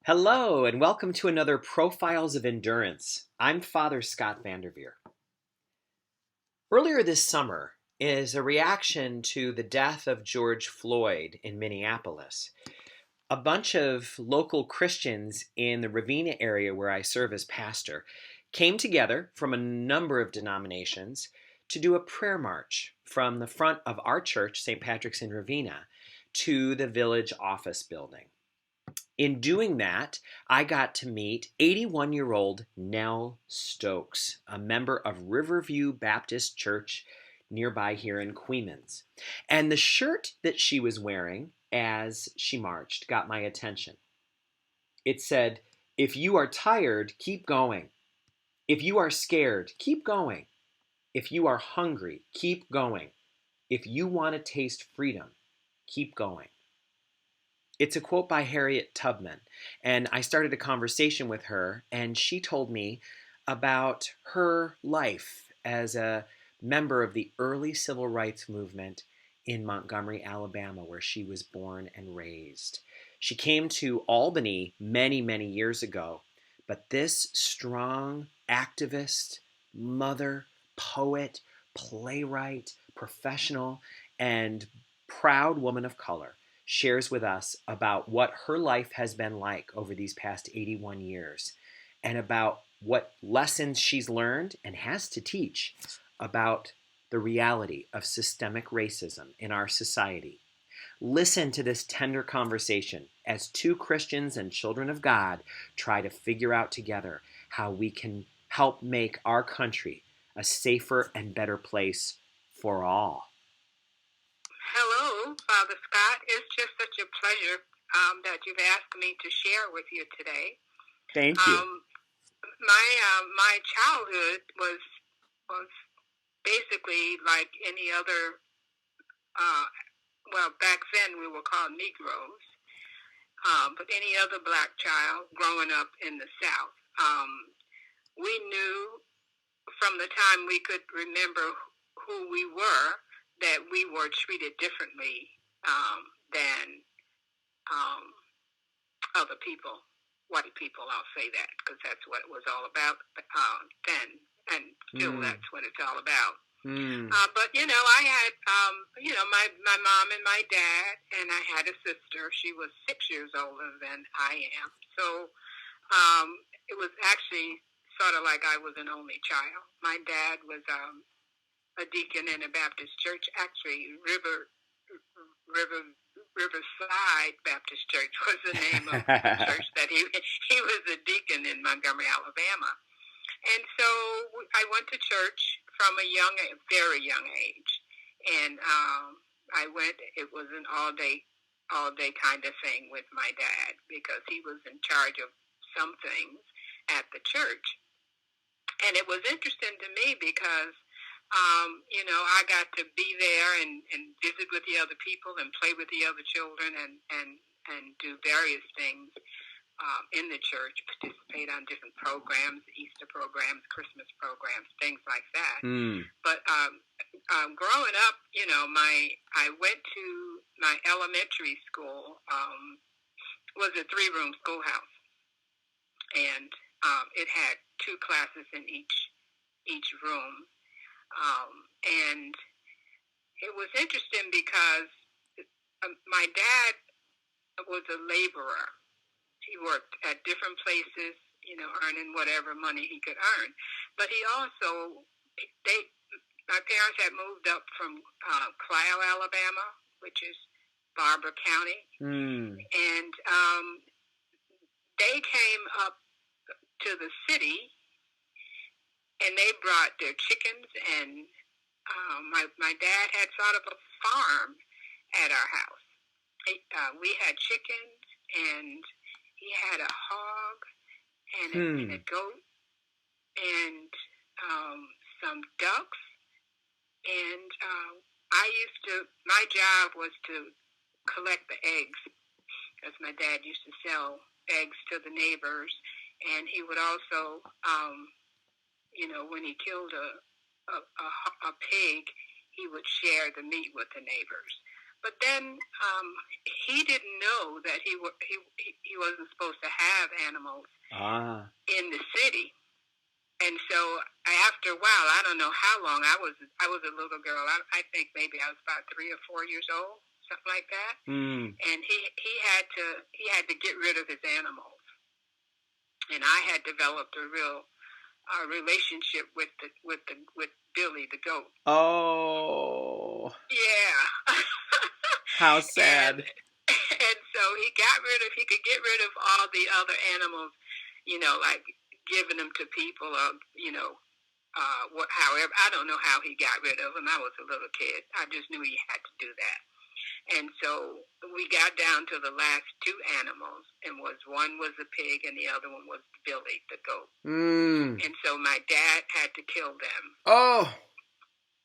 Hello, and welcome to another Profiles of Endurance. I'm Father Scott Vanderveer. Earlier this summer, as a reaction to the death of George Floyd in Minneapolis, a bunch of local Christians in the Ravenna area where I serve as pastor came together from a number of denominations to do a prayer march from the front of our church, St. Patrick's in Ravenna, to the village office building. In doing that, I got to meet 81-year-old Nell Stokes, a member of Riverview Baptist Church nearby here in Queens. And the shirt that she was wearing as she marched got my attention. It said, "If you are tired, keep going. If you are scared, keep going. If you are hungry, keep going. If you want to taste freedom, keep going." It's a quote by Harriet Tubman, and I started a conversation with her, and she told me about her life as a member of the early civil rights movement in Montgomery, Alabama, where she was born and raised. She came to Albany many, many years ago, but this strong activist, mother, poet, playwright, professional, and proud woman of color shares with us about what her life has been like over these past 81 years and about what lessons she's learned and has to teach about the reality of systemic racism in our society. Listen to this tender conversation as two Christians and children of God try to figure out together how we can help make our country a safer and better place for all. Hello, Father Scott. It's just such a pleasure that you've asked me to share with you today. Thank you. My childhood was basically like any other. Well, back then we were called Negroes, but any other black child growing up in the South. We knew from the time we could remember who we were that we were treated differently than other people, white people. I'll say that because that's what it was all about then, and still that's what it's all about. But I had my mom and my dad, and I had a sister. She was 6 years older than I am, so it was actually sort of like I was an only child. My dad was a deacon in a Baptist church, actually Riverside Baptist Church was the name of the church that he was a deacon in Montgomery, Alabama. And so I went to church from a very young age, and I went. It was an all day kind of thing with my dad because he was in charge of some things at the church, and it was interesting to me because I got to be there and visit with the other people and play with the other children and do various things in the church, participate on different programs, Easter programs, Christmas programs, things like that. But growing up, I went to my elementary school, was a 3-room schoolhouse, and it had 2 classes in each room. And it was interesting because my dad was a laborer. He worked at different places, earning whatever money he could earn. But he also, my parents had moved up from Clio, Alabama, which is Barber County. And they came up to the city, and they brought their chickens, and my dad had sort of a farm at our house. We had chickens, and he had a hog and a goat and some ducks. And my job was to collect the eggs, because my dad used to sell eggs to the neighbors, and he would also when he killed a pig, he would share the meat with the neighbors. But then he didn't know that he wasn't supposed to have animals in the city. And so after a while, I don't know how long, I was a little girl. I think maybe I was about 3 or 4 years old, something like that. And he had to get rid of his animals. And I had developed a real relationship with Billy the goat. Oh. Yeah. How sad. And so he could get rid of all the other animals, like giving them to people or, however. I don't know how he got rid of them. I was a little kid. I just knew he had to do that. And so we got down to the last 2 animals, and one was a pig and the other one was Billy the goat. And so my dad had to kill them. Oh.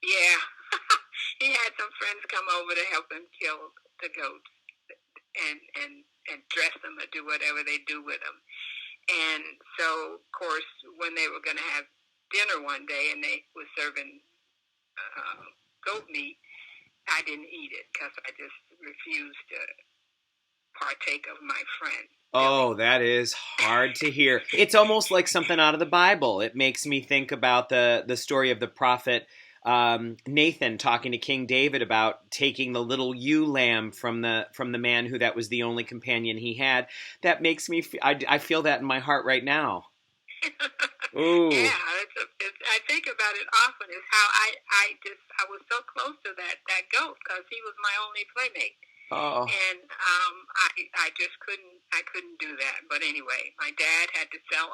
Yeah. He had some friends come over to help him kill the goats and dress them or do whatever they do with them. And so, of course, when they were going to have dinner one day and they were serving goat meat, I didn't eat it because I just refused to partake of my friend. Oh, that is hard to hear. It's almost like something out of the Bible. It makes me think about the story of the prophet Nathan talking to King David about taking the little ewe lamb from the man who that was the only companion he had. That makes me I feel that in my heart right now. Ooh. Yeah, I think about it often. Is how I was so close to that goat because he was my only playmate. Oh. And I just couldn't do that. But anyway, my dad had to sell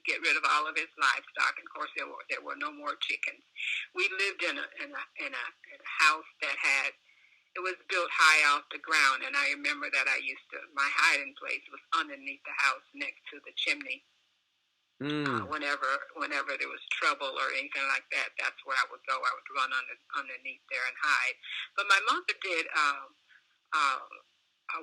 get rid of all of his livestock. And of course, there were no more chickens. We lived in a house that it was built high off the ground, and I remember that my hiding place was underneath the house next to the chimney. Whenever there was trouble or anything like that, that's where I would go. I would run underneath there and hide. But my mother did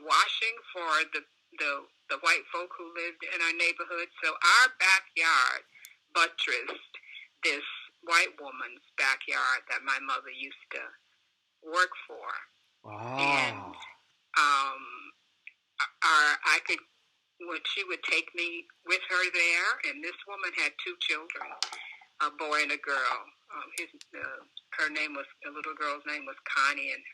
washing for the white folk who lived in our neighborhood. So our backyard buttressed this white woman's backyard that my mother used to work for. Wow. And when she would take me with her there, and this woman had 2 children, a boy and a girl. The little girl's name was Connie, and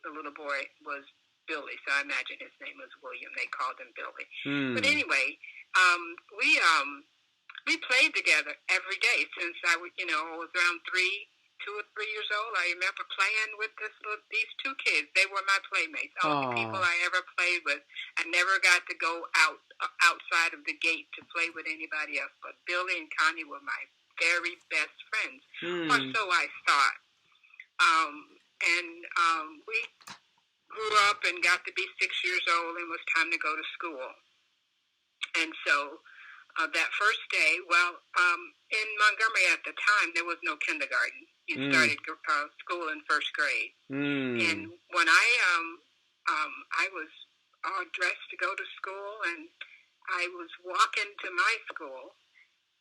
the little boy was Billy. So I imagine his name was William. They called him Billy. But anyway, we played together every day since I was around 2 or 3 years old. I remember playing with these 2 kids. They were my playmates. All the people I ever played with. I never got to go outside of the gate to play with anybody else. But Billy and Connie were my very best friends, or so I thought. We grew up and got to be 6 years old, and it was time to go to school. And so that first day, in Montgomery at the time, there was no kindergarten. You started school in first grade. And when I was all dressed to go to school, and I was walking to my school,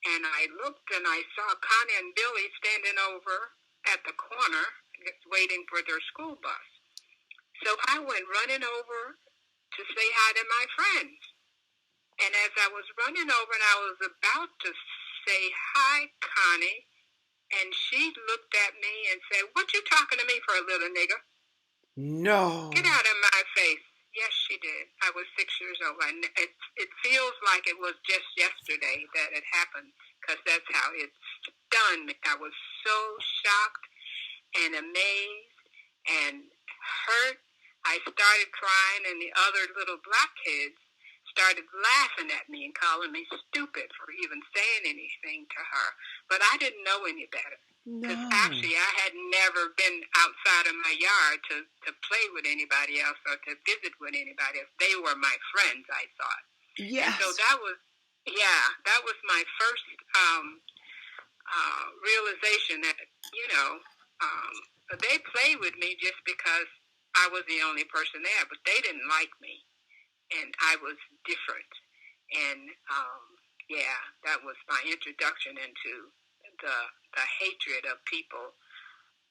and I looked and I saw Connie and Billy standing over at the corner waiting for their school bus. So I went running over to say hi to my friends. And as I was running over and I was about to say, "Hi, Connie," and she looked at me and said, "What you talking to me for, a little nigger?" No. Get out of my face. Yes, she did. I was 6 years old. It feels like it was just yesterday that it happened, because that's how it stunned me. I was so shocked and amazed and hurt. I started crying, and the other little black kids started laughing at me and calling me stupid for even saying anything to her. But I didn't know any better. Because actually I had never been outside of my yard to play with anybody else or to visit with anybody else. They were my friends, I thought. Yes. And so that was my first realization that, they played with me just because I was the only person there, but they didn't like me. And I was different. And, that was my introduction into the hatred of people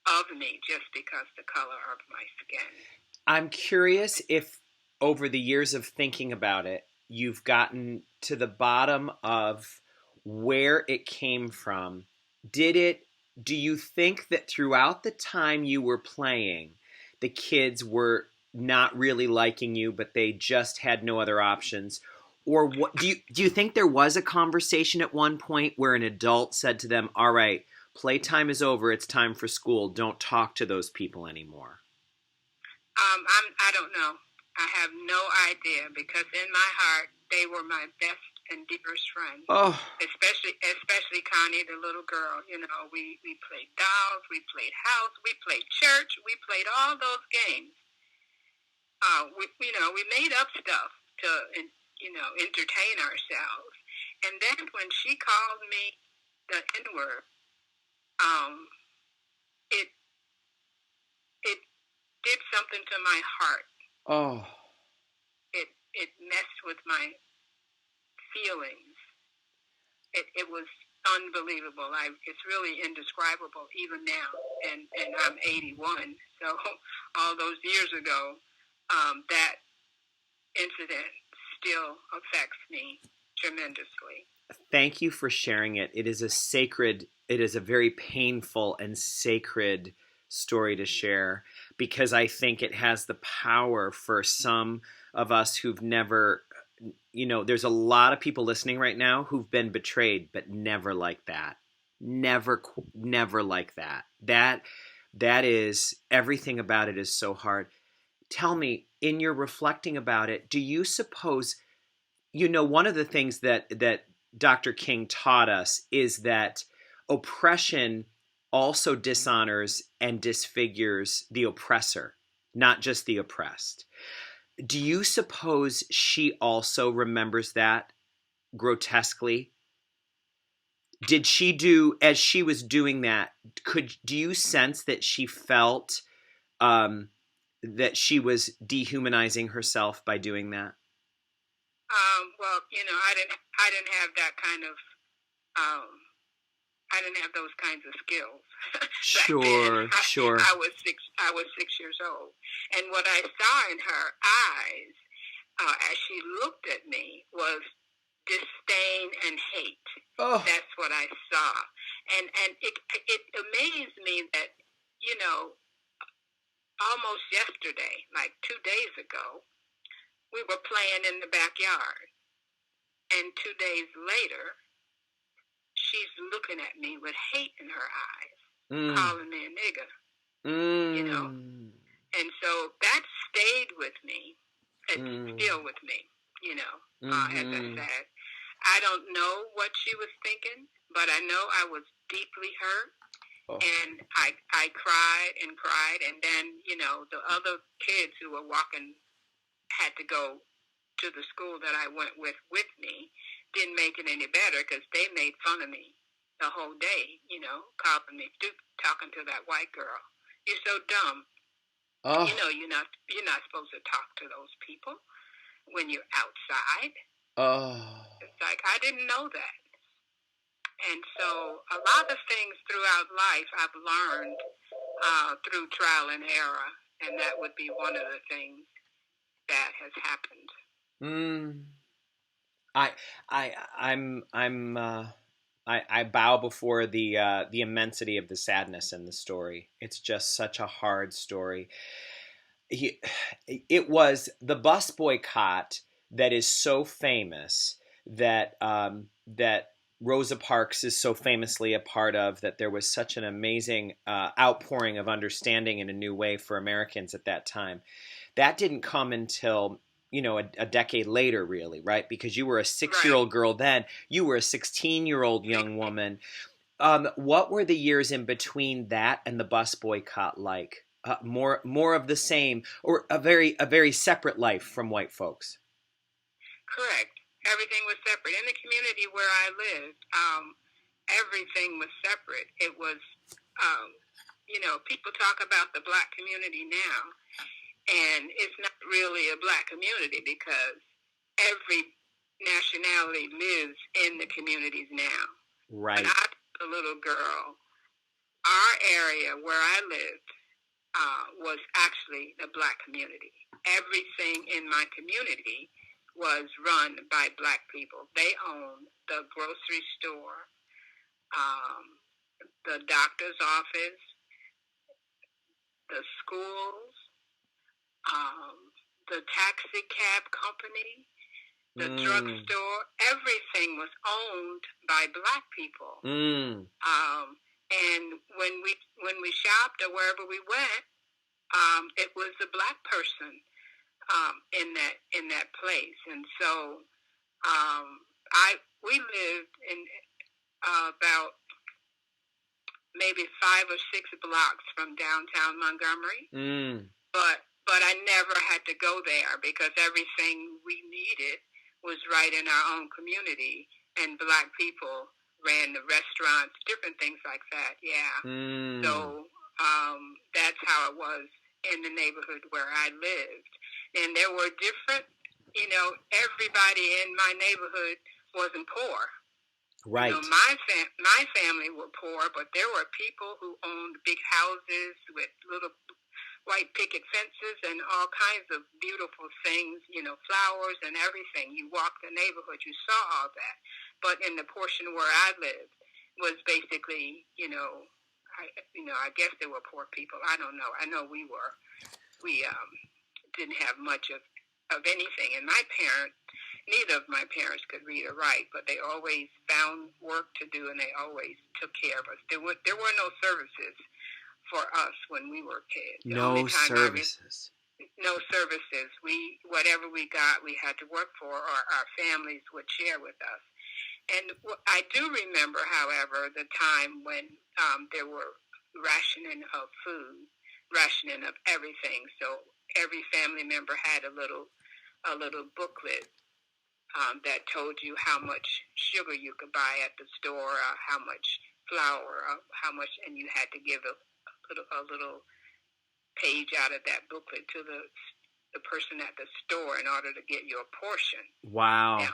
of me just because the color of my skin. I'm curious if over the years of thinking about it, you've gotten to the bottom of where it came from. Do you think that throughout the time you were playing, the kids were not really liking you, but they just had no other options? Or what do you think there was a conversation at one point where an adult said to them, "All right, playtime is over, it's time for school. Don't talk to those people anymore"? I don't know. I have no idea because in my heart they were my best and dearest friends. Oh, Especially Connie, the little girl. You know, we played dolls, we played house, we played church, we played all those games. We made up stuff to entertain ourselves. And then when she called me the N word, it it did something to my heart. oh. It messed with my feelings. It was unbelievable. It's really indescribable even now. And I'm 81, so all those years ago, that incident still affects me tremendously. Thank you for sharing it. It is a very painful and sacred story to share because I think it has the power for some of us who've never, there's a lot of people listening right now who've been betrayed, but never like that. Never like that. That is, everything about it is so hard. Tell me, in your reflecting about it, do you suppose, one of the things that Dr. King taught us is that oppression also dishonors and disfigures the oppressor, not just the oppressed. Do you suppose she also remembers that grotesquely? Did she do, as she was doing that, do you sense that she felt that she was dehumanizing herself by doing that? Well, I didn't have that kind of, I didn't have those kinds of skills. Sure, sure. I was 6 years old, and what I saw in her eyes as she looked at me was disdain and hate. Oh. That's what I saw, and it amazed me that almost yesterday, like 2 days ago, we were playing in the backyard. And 2 days later, she's looking at me with hate in her eyes, calling me a nigger, And so that stayed with me. It's still with me, as I said. I don't know what she was thinking, but I know I was deeply hurt. Oh. And I cried and cried. And then, the other kids who were walking had to go to the school that I went with me, didn't make it any better because they made fun of me the whole day, calling me stupid, talking to that white girl. You're so dumb. Oh. You're not supposed to talk to those people when you're outside. Oh. It's like, I didn't know that. And so a lot of things throughout life I've learned through trial and error, and that would be one of the things that has happened. I bow before the immensity of the sadness in the story. It's just such a hard story. It was the bus boycott that is so famous that Rosa Parks is so famously a part of, that there was such an amazing outpouring of understanding in a new way for Americans at that time. That didn't come until, a decade later, really, right? Because you were a 6-year-old girl then. You were a 16-year-old young woman. What were the years in between that and the bus boycott like? More of the same, or a very separate life from white folks? Correct. Everything was separate. In the community where I lived, everything was separate. It was, people talk about the black community now, and it's not really a black community because every nationality lives in the communities now. Right. When I was a little girl, our area where I lived was actually the black community. Everything in my community was run by black people. They owned the grocery store, the doctor's office, the schools, the taxi cab company, the drugstore. Everything was owned by black people. And when we shopped or wherever we went, it was a black person in that place. And so we lived in about maybe 5 or 6 blocks from downtown Montgomery. But I never had to go there because everything we needed was right in our own community, and black people ran the restaurants, different things like that. Yeah. So that's how it was in the neighborhood where I lived. And there were different, everybody in my neighborhood wasn't poor. Right. My family were poor, but there were people who owned big houses with little white picket fences and all kinds of beautiful things, flowers and everything. You walked the neighborhood, you saw all that. But in the portion where I lived was basically, I guess there were poor people. I don't know. I know we didn't have much of anything. And neither of my parents could read or write, but they always found work to do, and they always took care of us. There were no services for us when we were kids. No services. No services. Whatever we got, we had to work for, or our families would share with us. And I do remember, however, the time when there were rationing of food, rationing of everything. So every family member had a little booklet that told you how much sugar you could buy at the store, how much flour, how much, and you had to give a little page out of that booklet to the person at the store in order to get your portion. Wow. Now,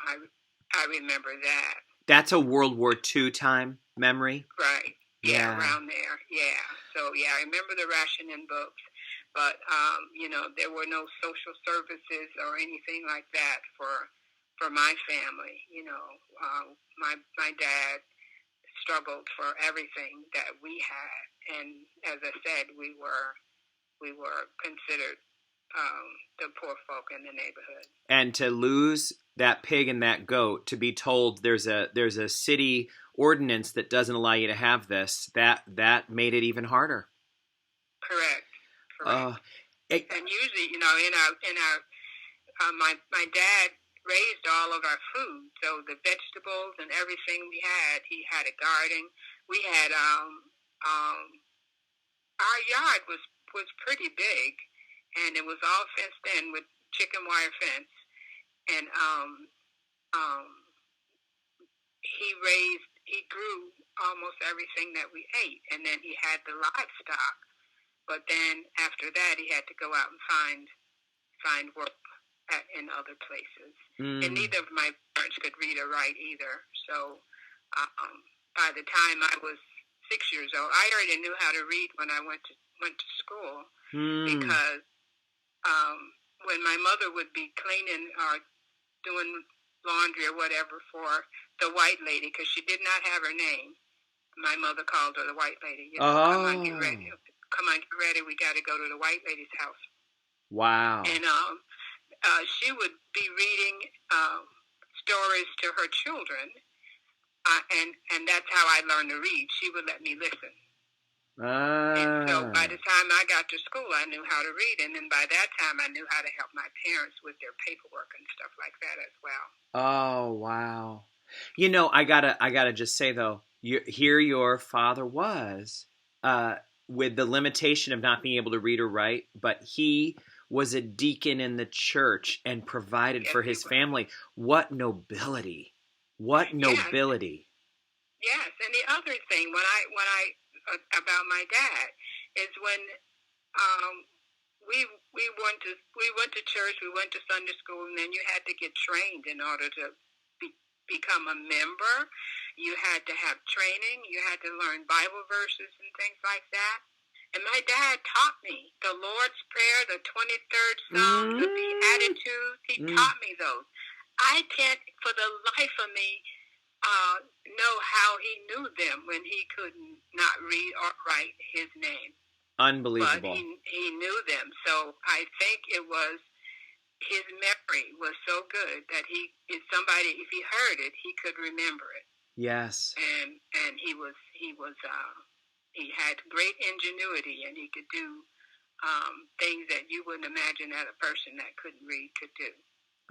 I remember that. That's a World War II time memory? Right. Yeah, around there. Yeah. So, I remember the rationing books. But, there were no social services or anything like that for my family. My dad struggled for everything that we had. And as I said, we were considered the poor folk in the neighborhood. And to lose that pig and that goat, to be told there's a city ordinance that doesn't allow you to have this, that made it even harder. Correct. And usually, in our my dad raised all of our food, so the vegetables and everything we had. He had a garden. We had our yard was pretty big, and it was all fenced in with chicken wire fence. And he grew almost everything that we ate, and then he had the livestock. But then after that, he had to go out and find work in other places. And neither of my parents could read or write either. So by the time I was 6 years old, I already knew how to read when I went to school. Because when my mother would be cleaning or doing laundry or whatever for the white lady, because she did not have her name, my mother called her the white lady. Come on, get ready. Come on, get ready. We got to go to the white lady's house. Wow. And she would be reading stories to her children, and that's how I learned to read. She would let me listen. And so by the time I got to school, I knew how to read, and then by that time, I knew how to help my parents with their paperwork and stuff like that as well. Oh, wow. I gotta just say though, here your father was with the limitation of not being able to read or write, but he was a deacon in the church and provided for his family. What nobility! What nobility! Yes, and the other thing when I about my dad is when we went to church, we went to Sunday school, and then you had to get trained in order to become a member. You had to have training. You had to learn Bible verses and things like that. And my dad taught me the Lord's Prayer, the 23rd Psalm, the Beatitudes. He taught me those. I can't, for the life of me, know how he knew them when he could not read or write his name. Unbelievable. But he knew them. So I think it was his memory was so good that if he heard it, he could remember it. Yes. And he had great ingenuity, and he could do things that you wouldn't imagine that a person that couldn't read could do.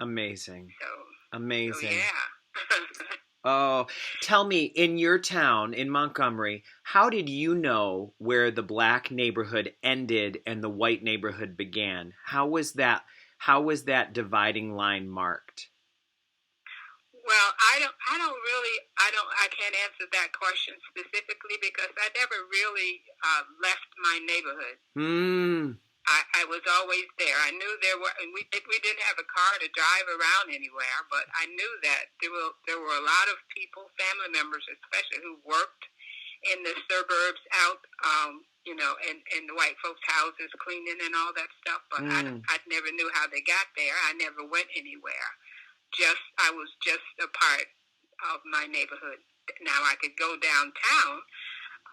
Amazing. Amazing. So yeah. Oh, tell me, in your town, in Montgomery, how did you know where the black neighborhood ended and the white neighborhood began? How was that dividing line marked? Well, I can't answer that question specifically because I never really left my neighborhood. I was always there. I knew we didn't have a car to drive around anywhere, but I knew that there were a lot of people, family members especially, who worked in the suburbs out, in the white folks' houses, cleaning and all that stuff. But I never knew how they got there. I never went anywhere. I was just a part of my neighborhood. Now I could go downtown.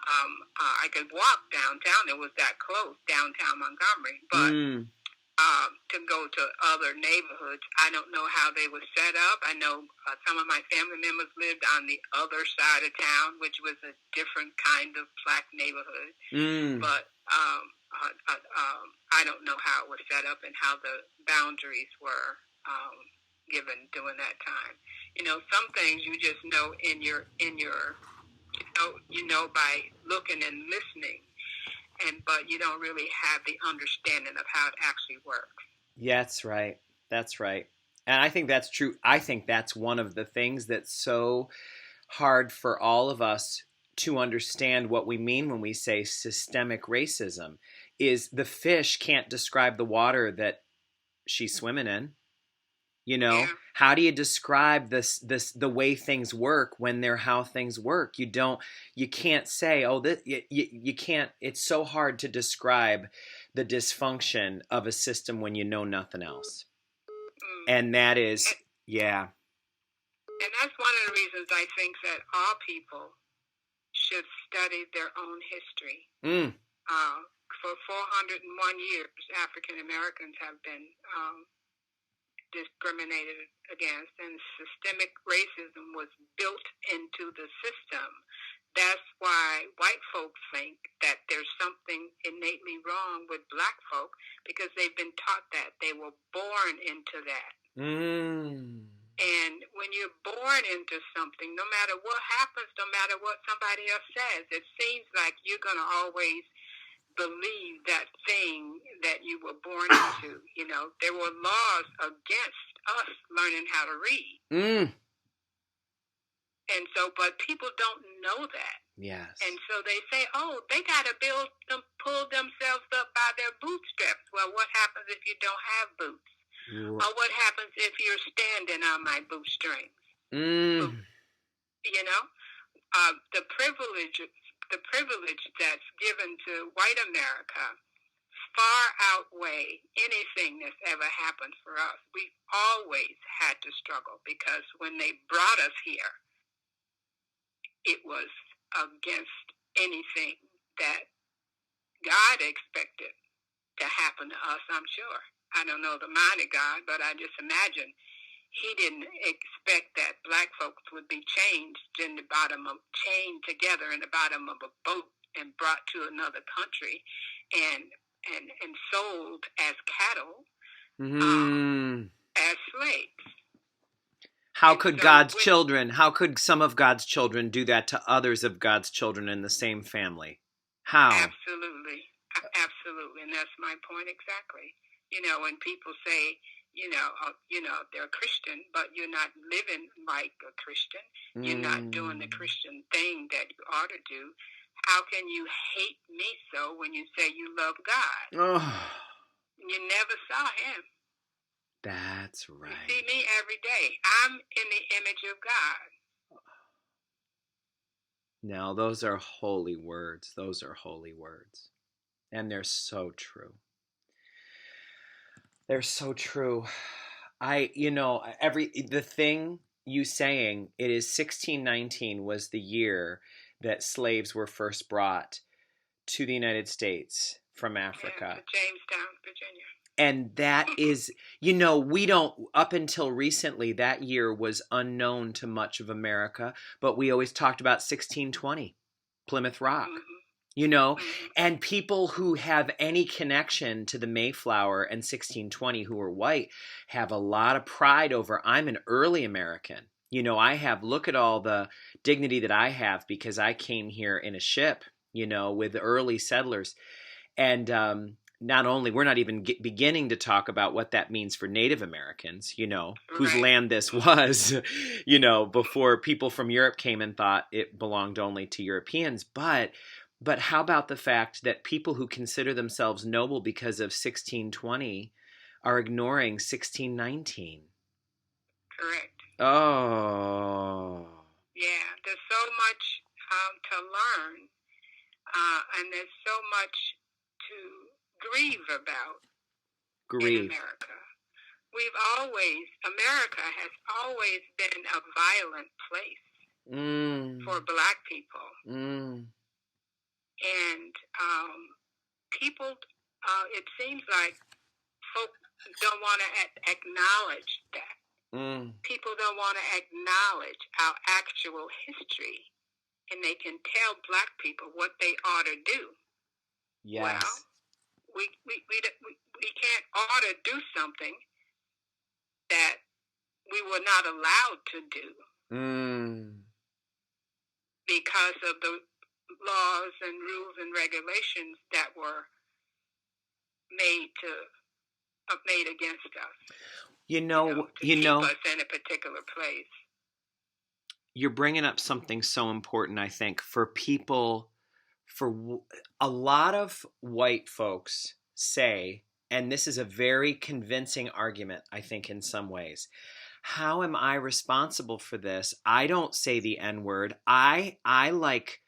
I could walk downtown. It was that close, downtown Montgomery. But to go to other neighborhoods, I don't know how they were set up. I know some of my family members lived on the other side of town, which was a different kind of black neighborhood. But I don't know how it was set up and how the boundaries were given during that time. Some things you just know you know by looking and listening, but you don't really have the understanding of how it actually works. Yeah, that's right. And I think that's true. I think that's one of the things that's so hard for all of us to understand what we mean when we say systemic racism is the fish can't describe the water that she's swimming in. Yeah. How do you describe the way things work when they're how things work? You can't say, you can't, it's so hard to describe the dysfunction of a system when you know nothing else. And that is, yeah. And that's one of the reasons I think that all people should study their own history. For 401 years, African Americans have been discriminated against, and systemic racism was built into the system. That's why white folks think that there's something innately wrong with black folk because they've been taught that. They were born into that. And when you're born into something, no matter what happens, no matter what somebody else says, it seems like you're going to always believe that thing that you were born into. There were laws against us learning how to read. And so, but people don't know that. Yes. And so they say, they got to pull themselves up by their bootstraps. Well, what happens if you don't have boots? Or what happens if you're standing on my bootstrings? The privilege that's given to white America far outweigh anything that's ever happened for us. We've always had to struggle because when they brought us here, it was against anything that God expected to happen to us, I'm sure. I don't know the mind of God, but I just imagine he didn't expect that black folks would be chained together in the bottom of a boat and brought to another country and sold as cattle, as slaves. How could some of God's children do that to others of God's children in the same family? How? Absolutely. And that's my point exactly. When people say, they're Christian, but you're not living like a Christian. You're not doing the Christian thing that you ought to do. How can you hate me so when you say you love God? You never saw him. That's right. You see me every day. I'm in the image of God. Now, those are holy words. Those are holy words. And they're so true. They're so true. The thing you saying, it is 1619 was the year that slaves were first brought to the United States from Africa. Yeah, to Jamestown, Virginia. And that is, we don't, up until recently, that year was unknown to much of America, but we always talked about 1620, Plymouth Rock. And people who have any connection to the Mayflower and 1620 who are white have a lot of pride over, I'm an early American. Look at all the dignity that I have because I came here in a ship, with early settlers. And not only, we're not even beginning to talk about what that means for Native Americans, whose land this was, before people from Europe came and thought it belonged only to Europeans. But how about the fact that people who consider themselves noble because of 1620 are ignoring 1619? Correct. Oh. Yeah, there's so much to learn, and there's so much to grieve about in America. America has always been a violent place for Black people. And people, it seems like folk don't want to acknowledge that. People don't want to acknowledge our actual history, and they can tell Black people what they ought to do. Yes. Well, we can't ought to do something that we were not allowed to do because of the laws and rules and regulations that were made against us. To keep us in a particular place. You're bringing up something so important, I think, for people. For a lot of white folks say, and this is a very convincing argument, I think, in some ways, how am I responsible for this? I don't say the N-word. I like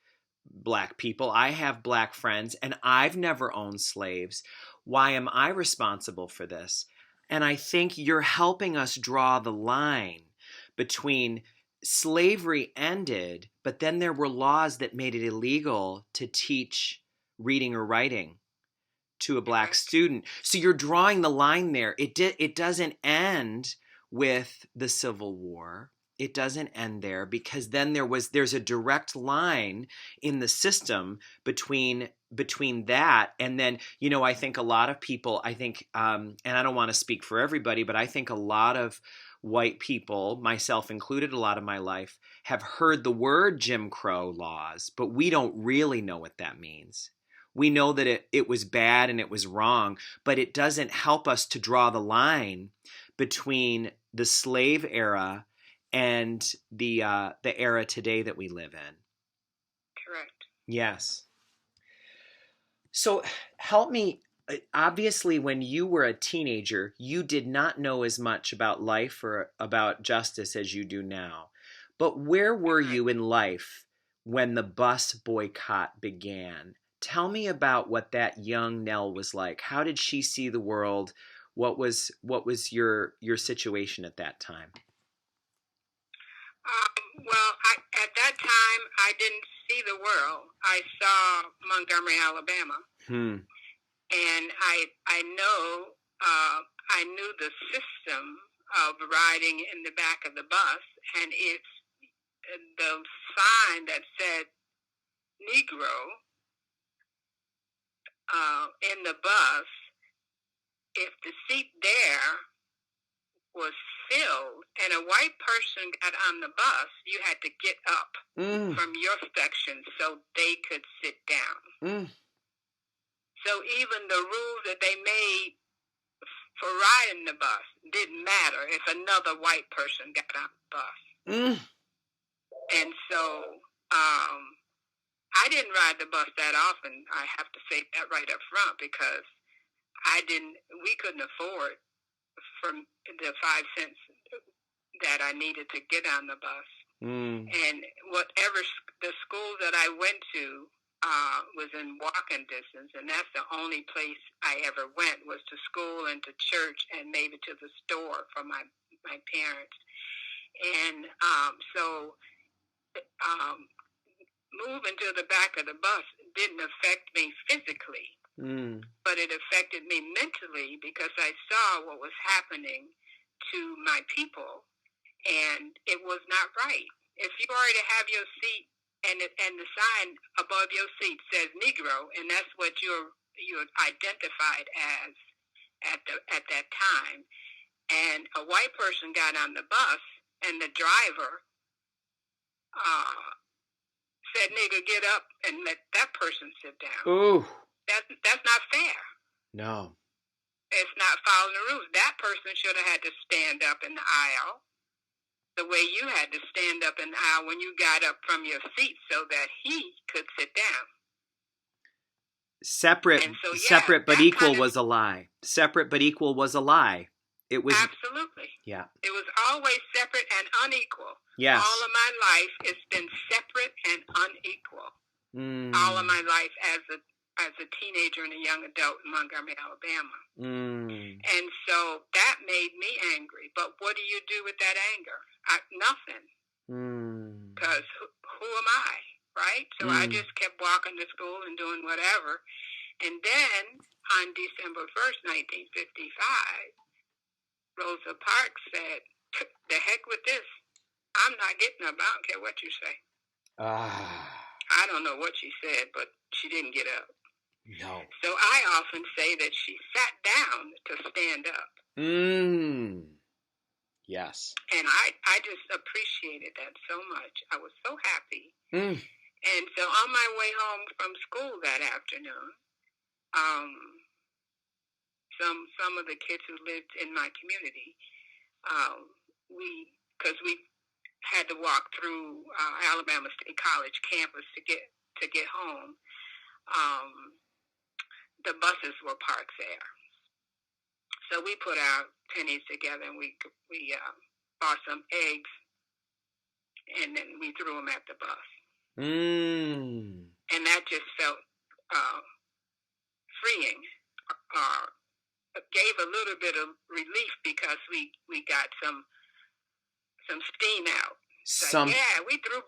Black people. I have Black friends, and I've never owned slaves. Why am I responsible for this? And I think you're helping us draw the line between slavery ended, but then there were laws that made it illegal to teach reading or writing to a Black student. So you're drawing the line there. It doesn't end with the Civil War. It doesn't end there, because then there's a direct line in the system between that and then, I think a lot of people, and I don't want to speak for everybody, but I think a lot of white people, myself included, a lot of my life, have heard the word Jim Crow laws, but we don't really know what that means. We know that it was bad and it was wrong, but it doesn't help us to draw the line between the slave era and the era today that we live in. Correct. Yes. So help me. Obviously, when you were a teenager, you did not know as much about life or about justice as you do now. But where were you in life when the bus boycott began? Tell me about what that young Nell was like. How did she see the world? What was your situation at that time? Well, at that time, I didn't see the world. I saw Montgomery, Alabama. And I knew the system of riding in the back of the bus, and it's the sign that said Negro in the bus. If the seat there was filled and a white person got on the bus, you had to get up from your section so they could sit down. So even the rules that they made for riding the bus didn't matter if another white person got on the bus. And so I didn't ride the bus that often. I have to say that right up front, because we couldn't afford from the 5 cents that I needed to get on the bus. And whatever the school that I went to was in walking distance, and that's the only place I ever went, was to school and to church and maybe to the store for my parents. And so moving to the back of the bus didn't affect me physically, but it affected me mentally because I saw what was happening to my people, and it was not right. If you already have your seat and the sign above your seat says Negro, and that's what you're identified as at that time, and a white person got on the bus and the driver said, "Nigga, get up," and let that person sit down. Ooh. That's not fair. No. It's not following the rules. That person should have had to stand up in the aisle the way you had to stand up in the aisle when you got up from your seat so that he could sit down. Separate but equal was a lie. Separate but equal was a lie. It was absolutely. Yeah. It was always separate and unequal. Yes. All of my life it's been separate and unequal. All of my life as a teenager and a young adult in Montgomery, Alabama. And so that made me angry. But what do you do with that anger? Nothing. Because who am I, right? So I just kept walking to school and doing whatever. And then on December 1st, 1955, Rosa Parks said, "The heck with this. I'm not getting up. I don't care what you say." I don't know what she said, but she didn't get up. No. So I often say that she sat down to stand up. Yes. And I just appreciated that so much. I was so happy. And so on my way home from school that afternoon, some of the kids who lived in my community, because we had to walk through Alabama State College campus to get home. The buses were parked there, so we put our pennies together and we bought some eggs, and then we threw them at the bus. And that just felt freeing. Gave a little bit of relief because we got some steam out. Yeah, we threw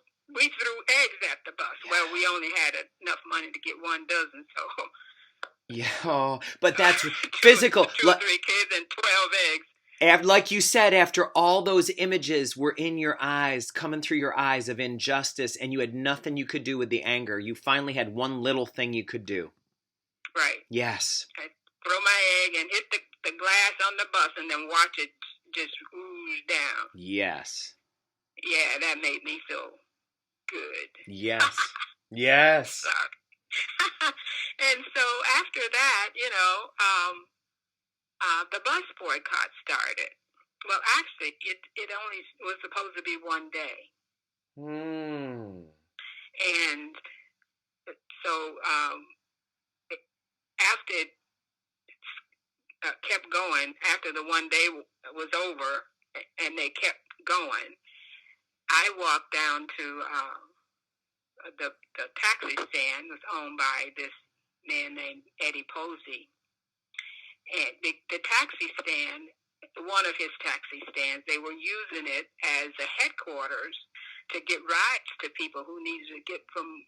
eggs at the bus. Yeah. Well, we only had enough money to get 1 dozen, so. Yeah, but that's physical. 2 or 3 kids and 12 eggs. Like you said, after all those images were in your eyes, coming through your eyes of injustice, and you had nothing you could do with the anger, you finally had one little thing you could do. Right. Yes. I throw my egg and hit the glass on the bus and then watch it just ooze down. Yes. Yeah, that made me feel good. Yes. Yes. And so after that, the bus boycott started. Well, actually, it only was supposed to be 1 day. And so after it kept going, after the 1 day was over and they kept going, I walked down to the taxi stand was owned by this man named Eddie Posey. And the taxi stand, one of his taxi stands, they were using it as a headquarters to get rides to people who needed to get from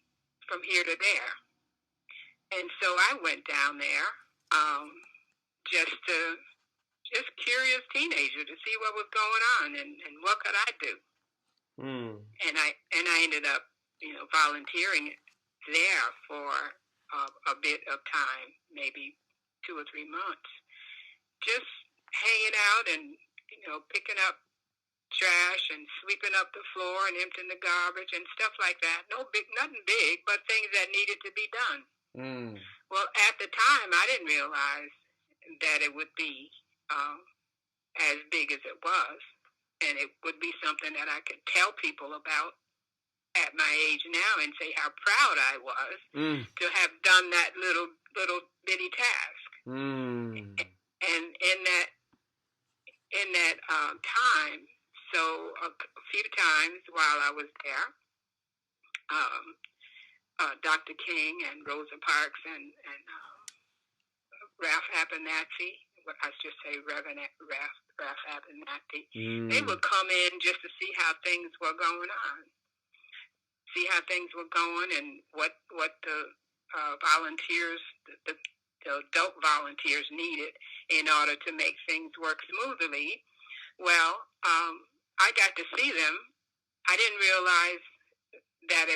here to there. And so I went down there just curious teenager to see what was going on and what could I do. And I ended up volunteering there for a bit of time, maybe 2 or 3 months, just hanging out and picking up trash and sweeping up the floor and emptying the garbage and stuff like that. Nothing big, but things that needed to be done. Well, at the time, I didn't realize that it would be as big as it was, and it would be something that I could tell people about at my age now and say how proud I was to have done that little bitty task. And in in that time, so a few times while I was there, um, Dr. King and Rosa Parks and Ralph Abernathy, I should say Reverend Ralph Abernathy, they would come in just to see how things were going on, see how things were going, and what the volunteers, the adult volunteers needed in order to make things work smoothly. Well, I got to see them. I didn't realize that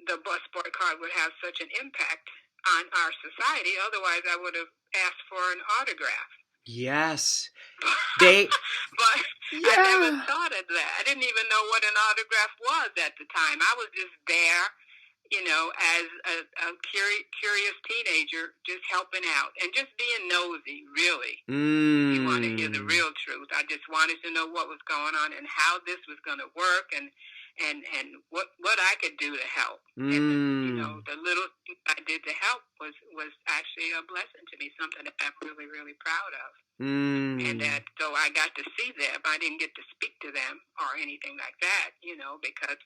the bus boycott would have such an impact on our society. Otherwise, I would have asked for an autograph. Yes. But yeah. I never thought of that. I didn't even know what an autograph was at the time. I was just there, as a curious teenager, just helping out and just being nosy, really. You want to hear the real truth. I just wanted to know what was going on and how this was going to work and what I could do to help. And the little thing I did to help was actually a blessing to me, something that I'm really, really proud of. And that, so I got to see them. I didn't get to speak to them or anything like that, because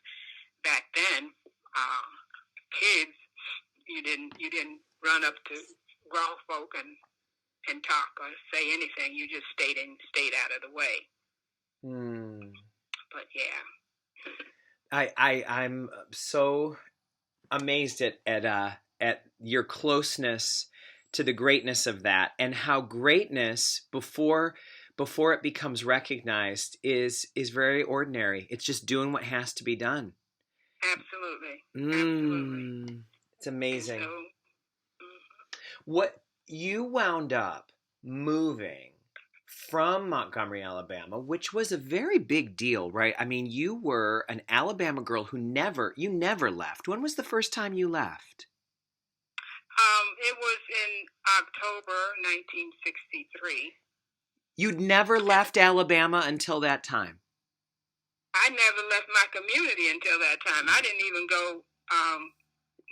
back then, kids, you didn't run up to grown folk and talk or say anything. You just stayed out of the way. But yeah. I'm so amazed at your closeness to the greatness of that, and how greatness before it becomes recognized is very ordinary. It's just doing what has to be done. Absolutely. It's amazing. What you wound up moving from Montgomery, Alabama, which was a very big deal, right? I mean, you were an Alabama girl who never left. When was the first time you left? It was in October 1963. You'd never left Alabama until that time? I never left my community until that time. I didn't even go,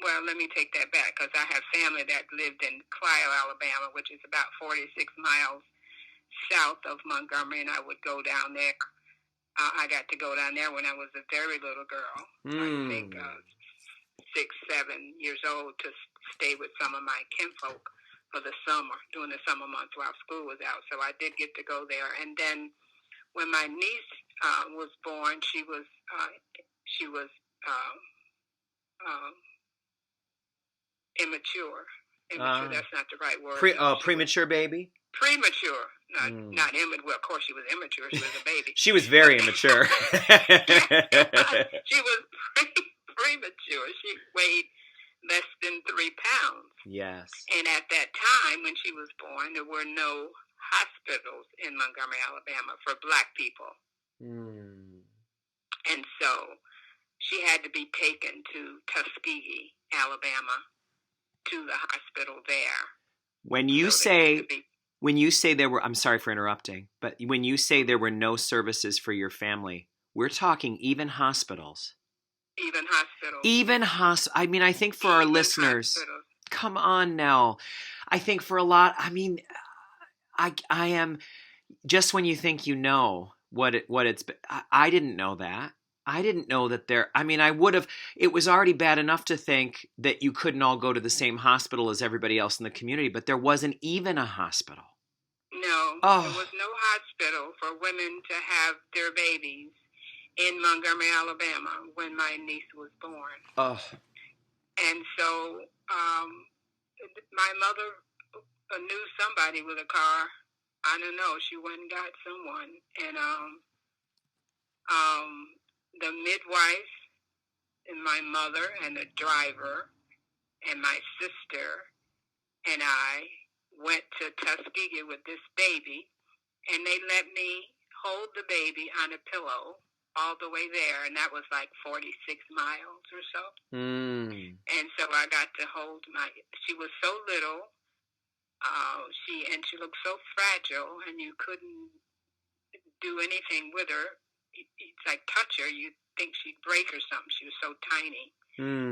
well, let me take that back, because I have family that lived in Clio, Alabama, which is about 46 miles south of Montgomery, and I would go down there. I got to go down there when I was a very little girl. I think 6, 7 years old, to stay with some of my kinfolk for the summer, during the summer months while school was out. So I did get to go there. And then when my niece was born, she was immature. That's not the right word. Premature baby? Premature. Not immature. Well, of course she was immature. She was a baby. She was very immature. She was premature. She weighed less than 3 pounds. Yes. And at that time, when she was born, there were no hospitals in Montgomery, Alabama for Black people. And so she had to be taken to Tuskegee, Alabama, to the hospital there. When you say there were, I'm sorry for interrupting, but when you say there were no services for your family, we're talking even hospitals. I mean, I think for our listeners, come on, Nell. I think for a lot, I mean, I am, just when you think you know what it's been, I didn't know that. I didn't know that I would have, it was already bad enough to think that you couldn't all go to the same hospital as everybody else in the community, but there wasn't even a hospital. No, there was no hospital for women to have their babies in Montgomery, Alabama, when my niece was born. And so my mother knew somebody with a car. I don't know. She went and got someone. And the midwife and my mother and the driver and my sister and I went to Tuskegee with this baby, and they let me hold the baby on a pillow all the way there, and that was like 46 miles or so. And so I got to hold she was so little, she looked so fragile, and you couldn't do anything with her. It's like touch her, you'd think she'd break or something. She was so tiny.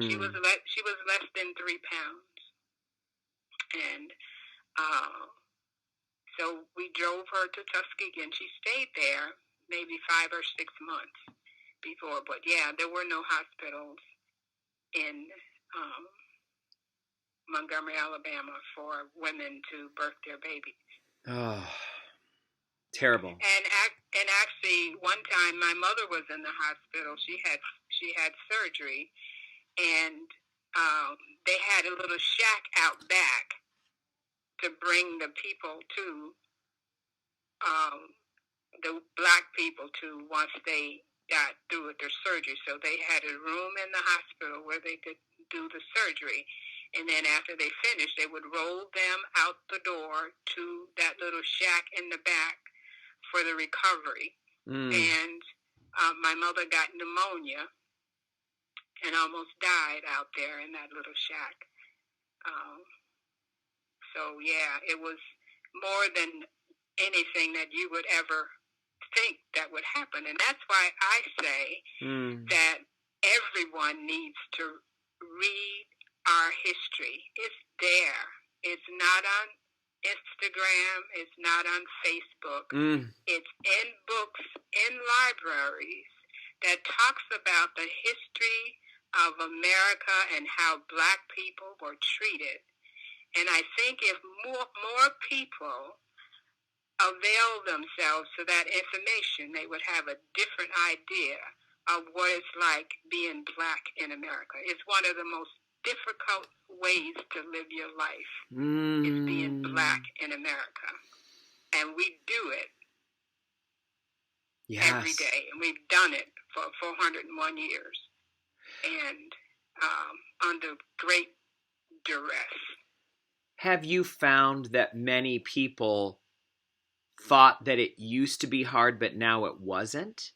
She was less than 3 pounds. And So we drove her to Tuskegee, and she stayed there maybe 5 or 6 months before. But yeah, there were no hospitals in Montgomery, Alabama, for women to birth their babies. Oh, terrible. And actually, one time my mother was in the hospital. She had surgery, and they had a little shack out back to bring the people to, the black people to, once they got through with their surgery. So they had a room in the hospital where they could do the surgery. And then after they finished, they would roll them out the door to that little shack in the back for the recovery. And my mother got pneumonia and almost died out there in that little shack. So yeah, it was more than anything that you would ever think that would happen. And that's why I say that everyone needs to read our history. It's there. It's not on Instagram. It's not on Facebook. It's in books, in libraries, that talks about the history of America and how black people were treated. And I think if more people avail themselves to that information, they would have a different idea of what it's like being black in America. It's one of the most difficult ways to live your life, is being black in America. And we do it every day. And we've done it for 401 years. And under great duress. Have you found that many people thought that it used to be hard, but now it wasn't?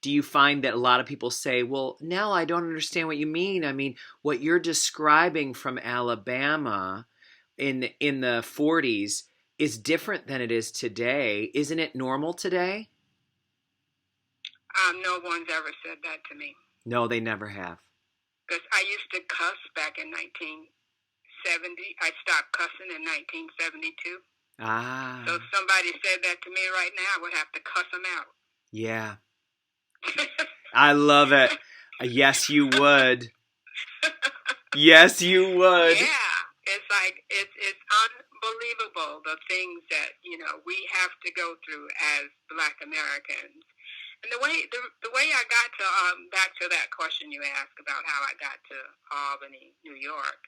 Do you find that a lot of people say, well, Nell, I don't understand what you mean. I mean, what you're describing from Alabama in the 40s is different than it is today. Isn't it normal today? No one's ever said that to me. No, they never have. Because I used to cuss back in 1970. I stopped cussing in 1972. So if somebody said that to me right now, I would have to cuss them out. Yeah. I love it. Yes, you would. Yes, you would. Yeah. It's like, it's unbelievable, the things that, we have to go through as black Americans. And the way I got to, back to that question you asked about how I got to Albany, New York,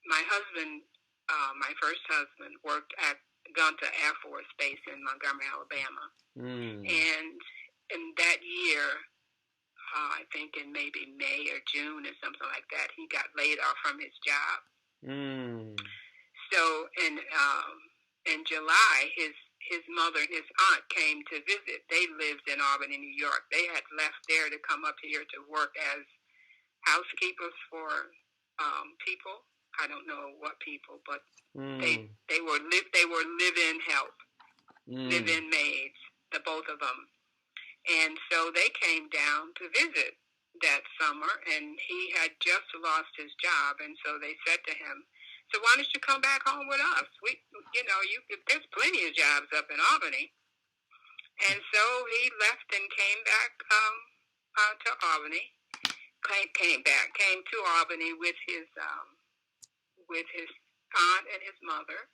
my husband, my first husband, worked at Gunter Air Force Base in Montgomery, Alabama. And in that year, I think in maybe May or June or something like that, he got laid off from his job. So in July, his mother and his aunt came to visit. They lived in Albany, New York. They had left there to come up here to work as housekeepers for people. I don't know what people, but they were live-in help, live-in maids, the both of them. And so they came down to visit that summer, and he had just lost his job, and so they said to him, so why don't you come back home with us? There's plenty of jobs up in Albany. And so he left and came back to Albany. Came to Albany with his aunt and his mother.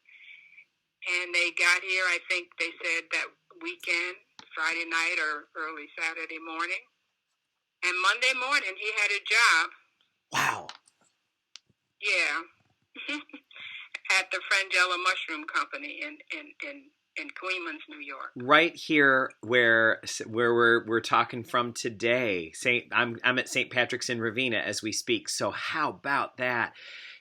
And they got here, I think they said that weekend, Friday night or early Saturday morning. And Monday morning he had a job. Wow. Yeah. At the Frangella Mushroom Company in Queens, New York. Right here, where we're talking from today. I'm at St. Patrick's in Ravenna as we speak. So how about that?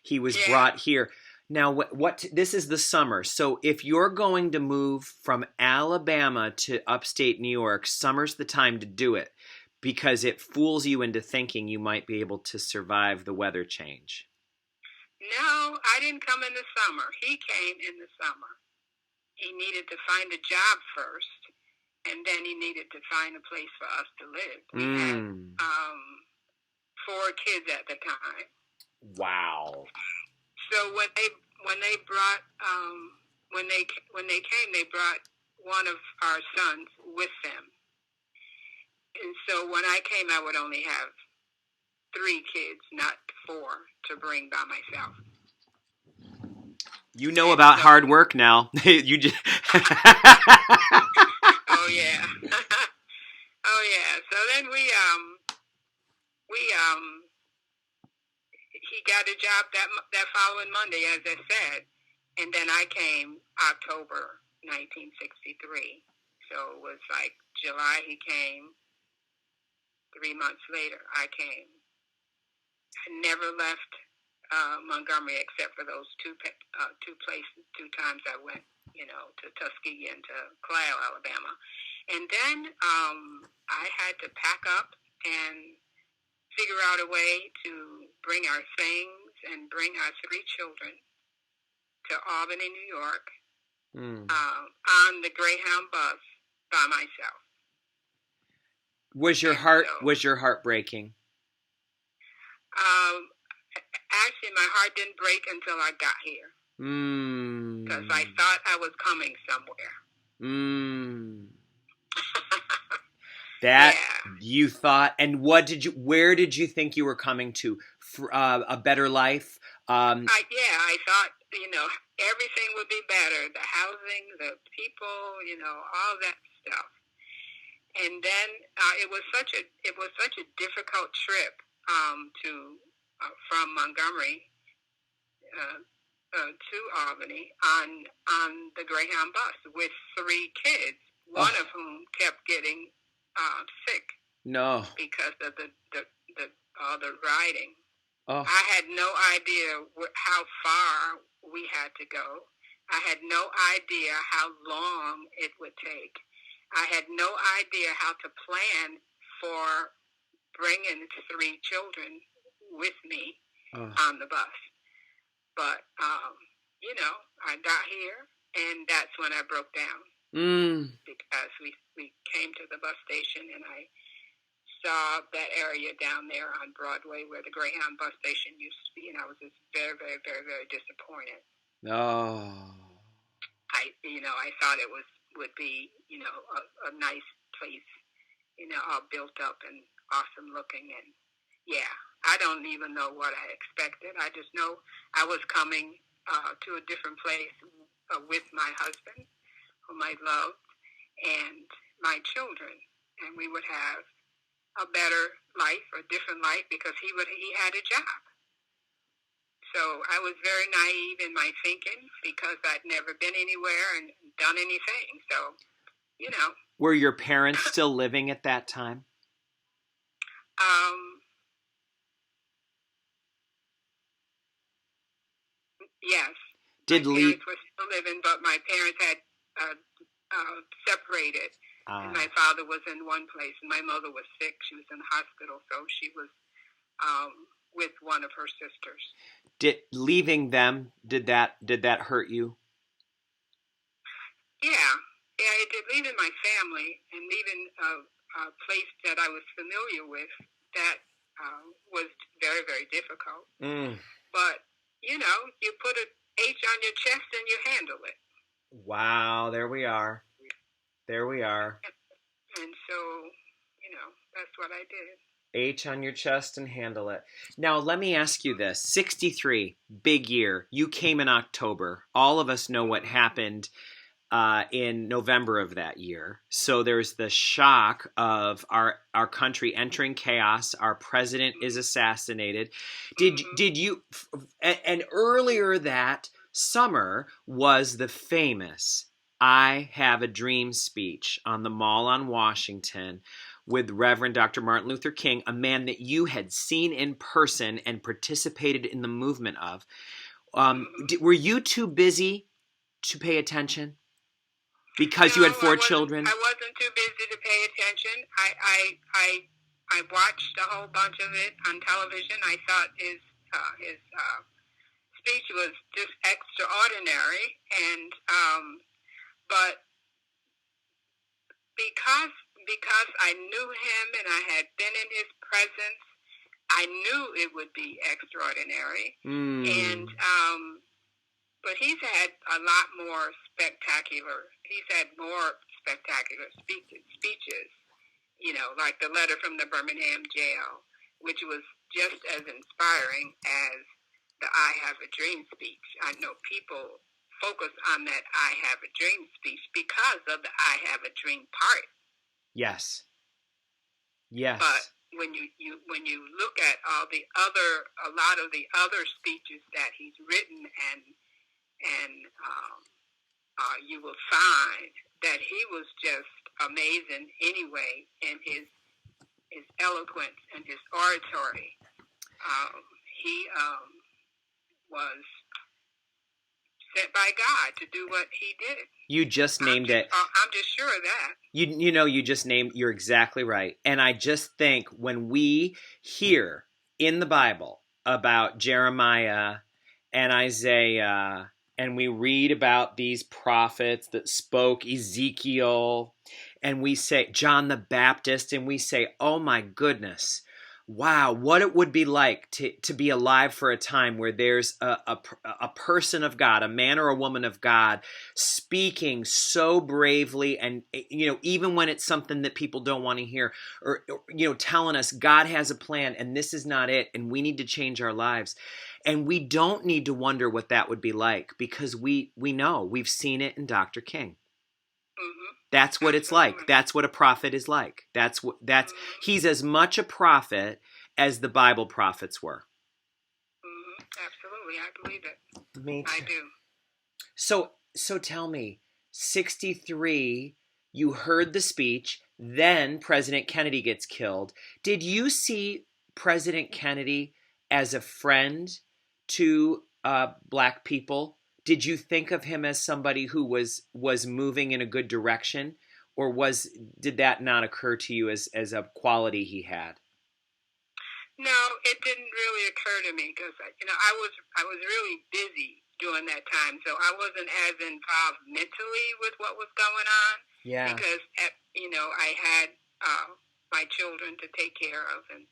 He was brought here. Now, what? This is the summer. So if you're going to move from Alabama to upstate New York, summer's the time to do it, because it fools you into thinking you might be able to survive the weather change. No, I didn't come in the summer. He came in the summer. He needed to find a job first, and then he needed to find a place for us to live. We had 4 kids at the time. Wow. So when when they brought when they came, they brought one of our sons with them, and so when I came, I would only have 3 kids, not 4, to bring by myself. You know about hard work now. You just. Oh yeah, oh yeah. So then he got a job that following Monday, as I said, and then I came October 1963. So it was like July he came. 3 months later, I came. I never left Montgomery except for those two places, 2 times I went, to Tuskegee and to Clio, Alabama. And then I had to pack up and figure out a way to bring our things and bring our 3 children to Albany, New York, on the Greyhound bus by myself. Was your heart breaking? Actually, my heart didn't break until I got here. Because I thought I was coming somewhere. That you thought, and where did you think you were coming to? A better life? I thought, everything would be better. The housing, the people, all that stuff. And then it was such a difficult trip from Montgomery to Albany on the Greyhound bus with 3 kids, one of whom kept getting sick. No, because of the riding. Oh. I had no idea how far we had to go. I had no idea how long it would take. I had no idea how to plan for bringing 3 children with me on the bus. But, I got here, and that's when I broke down. Because we came to the bus station, and I saw that area down there on Broadway where the Greyhound bus station used to be, and I was just very, very, very, very disappointed. Oh. I thought it would be, a nice place, all built up and awesome looking. And, I don't even know what I expected. I just know I was coming to a different place with my husband, whom I loved, and my children. And we would have a better life, a different life, because he had a job. So I was very naive in my thinking because I'd never been anywhere and done anything. So, Were your parents still living at that time? Yes. My parents were still living, but my parents had separated. And my father was in one place, and my mother was sick. She was in the hospital, so she was with one of her sisters. Leaving them, did that hurt you? Yeah, it did. Leaving my family and leaving a place that I was familiar with, that was very, very difficult. But, you put an H on your chest and you handle it. Wow, there we are. And so, that's what I did. H on your chest and handle it. Now, let me ask you this. 63, big year. You came in October. All of us know what happened in November of that year. So there's the shock of our country entering chaos. Our president is assassinated. Did you, and earlier that summer was the famous I Have a Dream speech on the Mall on Washington with Reverend Dr. Martin Luther King, a man that you had seen in person and participated in the movement of. Were you too busy to pay attention? Because you had 4 children? I wasn't too busy to pay attention. I watched a whole bunch of it on television. I thought his speech was just extraordinary, and but because I knew him and I had been in his presence, I knew it would be extraordinary. And But he's had a lot more spectacular. He's had more spectacular speeches. You know, like the letter from the Birmingham jail, which was just as inspiring as the I Have a Dream speech. I know people focus on that I Have a Dream speech because of the I Have a Dream part. Yes. Yes. But when you look at a lot of the other speeches that he's written, and you will find that he was just amazing anyway in his eloquence and his oratory. He was sent by God to do what he did. You just named it. I'm just sure of that. You just named, you're exactly right. And I just think when we hear in the Bible about Jeremiah and Isaiah, and we read about these prophets that spoke, Ezekiel, and we say John the Baptist, and we say, oh my goodness, wow, what it would be like to be alive for a time where there's a person of God, a man or a woman of God, speaking so bravely, and even when it's something that people don't want to hear, or telling us God has a plan and this is not it, and we need to change our lives. And we don't need to wonder what that would be like, because we know, we've seen it in Dr. King. Mm-hmm. That's what it's like. That's what a prophet is like. He's as much a prophet as the Bible prophets were. Mm-hmm. Absolutely, I believe it. Me too. I do. So tell me, 1963, you heard the speech, then President Kennedy gets killed. Did you see President Kennedy as a friend to Black people? Did you think of him as somebody who was moving in a good direction, or did that not occur to you as a quality he had? No, it didn't really occur to me, because I was really busy during that time, so I wasn't as involved mentally with what was going on. Yeah. Because I had my children to take care of, and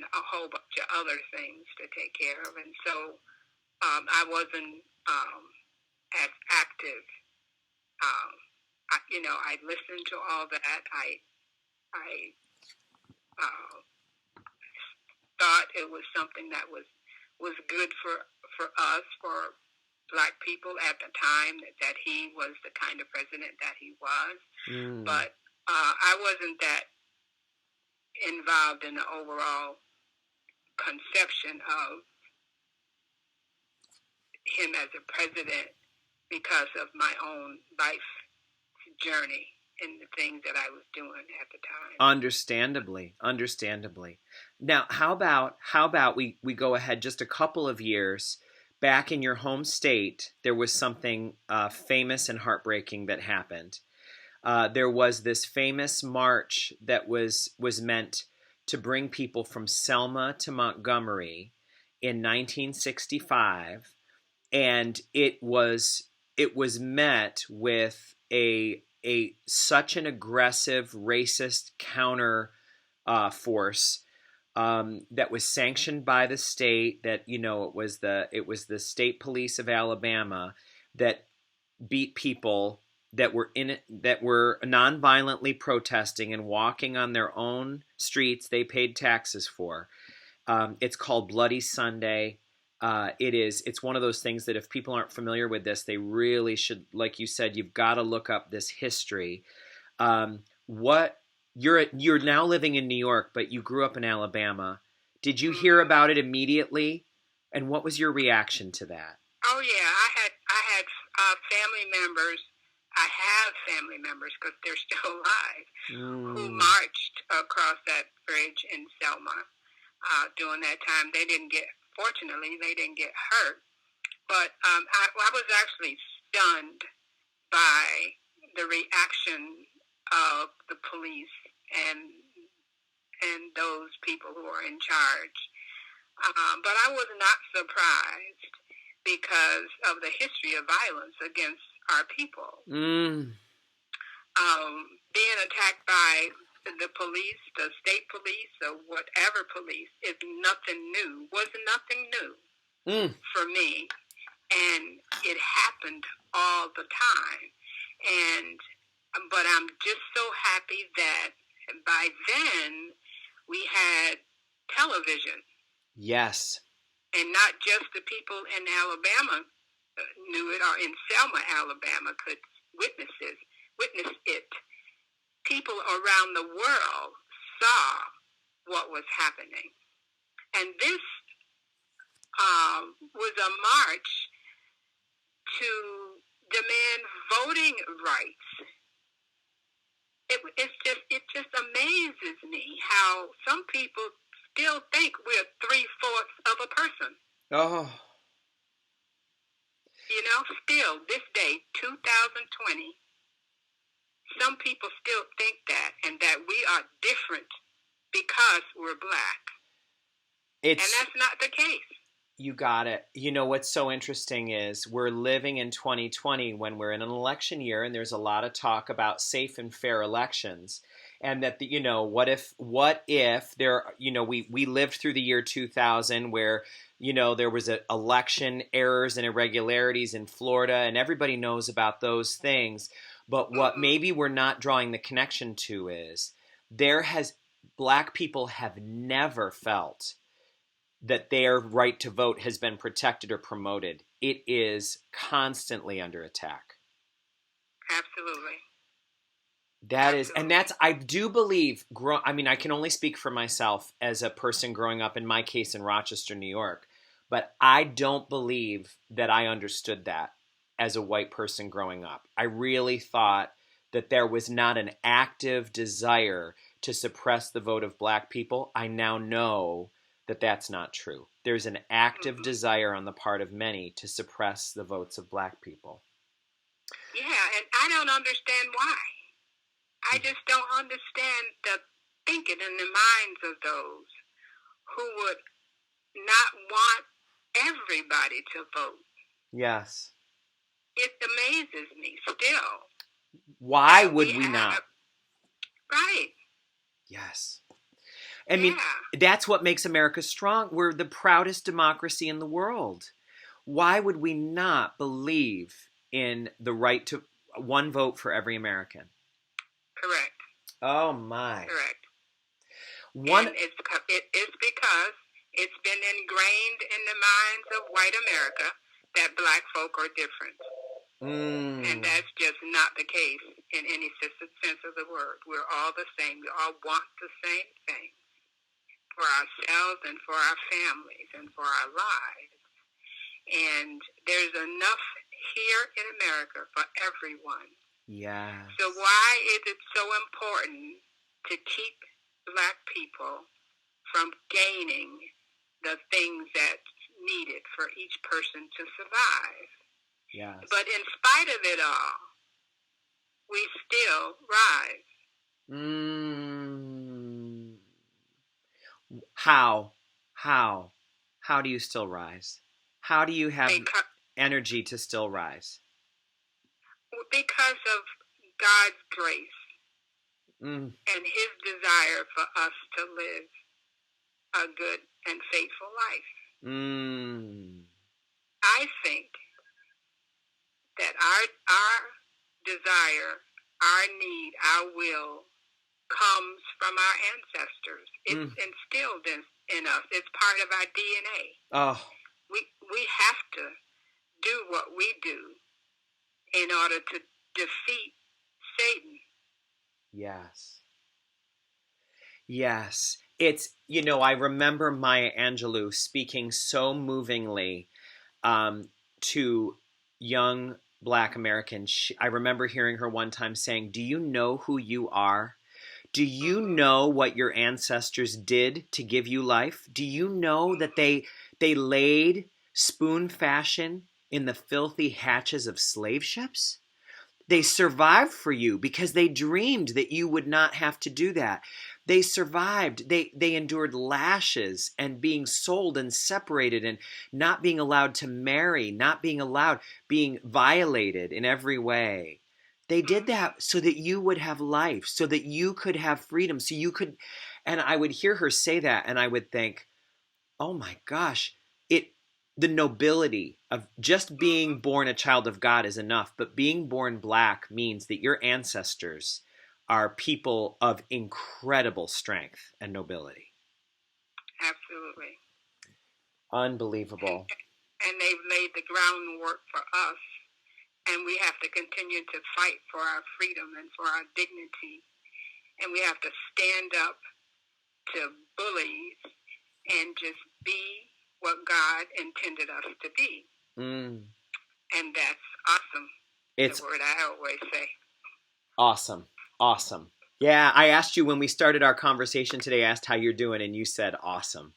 a whole bunch of other things to take care of, and so I wasn't as active. I listened to all that. I thought it was something that was good for us, for Black people at the time, that he was the kind of president that he was. Mm. But I wasn't that involved in the overall conception of him as a president because of my own life journey and the things that I was doing at the time. Understandably. Now, how about we go ahead just a couple of years back in your home state? There was something famous and heartbreaking that happened. There was this famous march that was meant to bring people from Selma to Montgomery in 1965, and it was met with such an aggressive racist counter force that was sanctioned by the state. That it was the state police of Alabama that beat people that were nonviolently protesting and walking on their own streets they paid taxes for. It's called Bloody Sunday. It's one of those things that if people aren't familiar with this, they really should, like you said, you've got to look up this history. You're now living in New York, but you grew up in Alabama. Did you hear about it immediately? And what was your reaction to that? Oh yeah, I had family members. I have family members, because they're still alive, who marched across that bridge in Selma during that time. Fortunately, they didn't get hurt. But I was actually stunned by the reaction of the police and those people who are in charge. But I was not surprised because of the history of violence against our people. Being attacked by the police, the state police, or whatever police, was nothing new for me. and it happened all the time. But I'm just so happy that by then we had television. Yes. And not just the people in Alabama knew it, or in Selma, Alabama, could witness it. People around the world saw what was happening. And this was a march to demand voting rights. It just amazes me how some people still think we're 3/4 of a person. Oh. You know, still, this day, 2020, some people still think that, and that we are different because we're black. And that's not the case. You got it. You know, what's so interesting is we're living in 2020 when we're in an election year, and there's a lot of talk about safe and fair elections. And that, you know, what if there, you know, we lived through the year 2000 where, you know, there was election errors and irregularities in Florida, and everybody knows about those things. But what maybe we're not drawing the connection to is black people have never felt that their right to vote has been protected or promoted. It is constantly under attack. Absolutely. I do believe, I can only speak for myself as a person growing up, in my case, in Rochester, New York, but I don't believe that I understood that as a white person growing up. I really thought that there was not an active desire to suppress the vote of black people. I now know that that's not true. There's an active desire on the part of many to suppress the votes of black people. Yeah, and I don't understand why. I just don't understand the thinking in the minds of those who would not want everybody to vote. Yes. It amazes me still. Why would we not? Right. Yes. I mean, that's what makes America strong. We're the proudest democracy in the world. Why would we not believe in the right to one vote for every American? Correct. Oh, my. Correct. And it's because it's been ingrained in the minds of white America that black folk are different. And that's just not the case in any sense of the word. We're all the same. We all want the same thing for ourselves and for our families and for our lives. And there's enough here in America for everyone. Yeah. So why is it so important to keep black people from gaining the things that's needed for each person to survive? Yes. But in spite of it all, we still rise. How do you still rise? How do you have energy to still rise? Because of God's grace and his desire for us to live a good and faithful life. I think that our desire, our need, our will comes from our ancestors. It's instilled in us. It's part of our DNA. Oh. We have to do what we do in order to defeat Satan. Yes. Yes. It's, you know, I remember Maya Angelou speaking so movingly to young black Americans. I remember hearing her one time saying, "Do you know who you are? Do you know what your ancestors did to give you life? Do you know that they laid spoon fashion in the filthy hatches of slave ships? They survived for you because they dreamed that you would not have to do that. They survived. They endured lashes and being sold and separated and not being allowed to marry, not being allowed, being violated in every way. They did that so that you would have life, so that you could have freedom, so you could." And I would hear her say that and I would think, oh my gosh, the nobility of just being born a child of God is enough, but being born black means that your ancestors are people of incredible strength and nobility. Absolutely. Unbelievable. And they've laid the groundwork for us, and we have to continue to fight for our freedom and for our dignity, and we have to stand up to bullies and just be what God intended us to be. Mm. And that's awesome. It's the word I always say. Awesome. Awesome. Yeah, I asked you when we started our conversation today, I asked how you're doing, and you said awesome.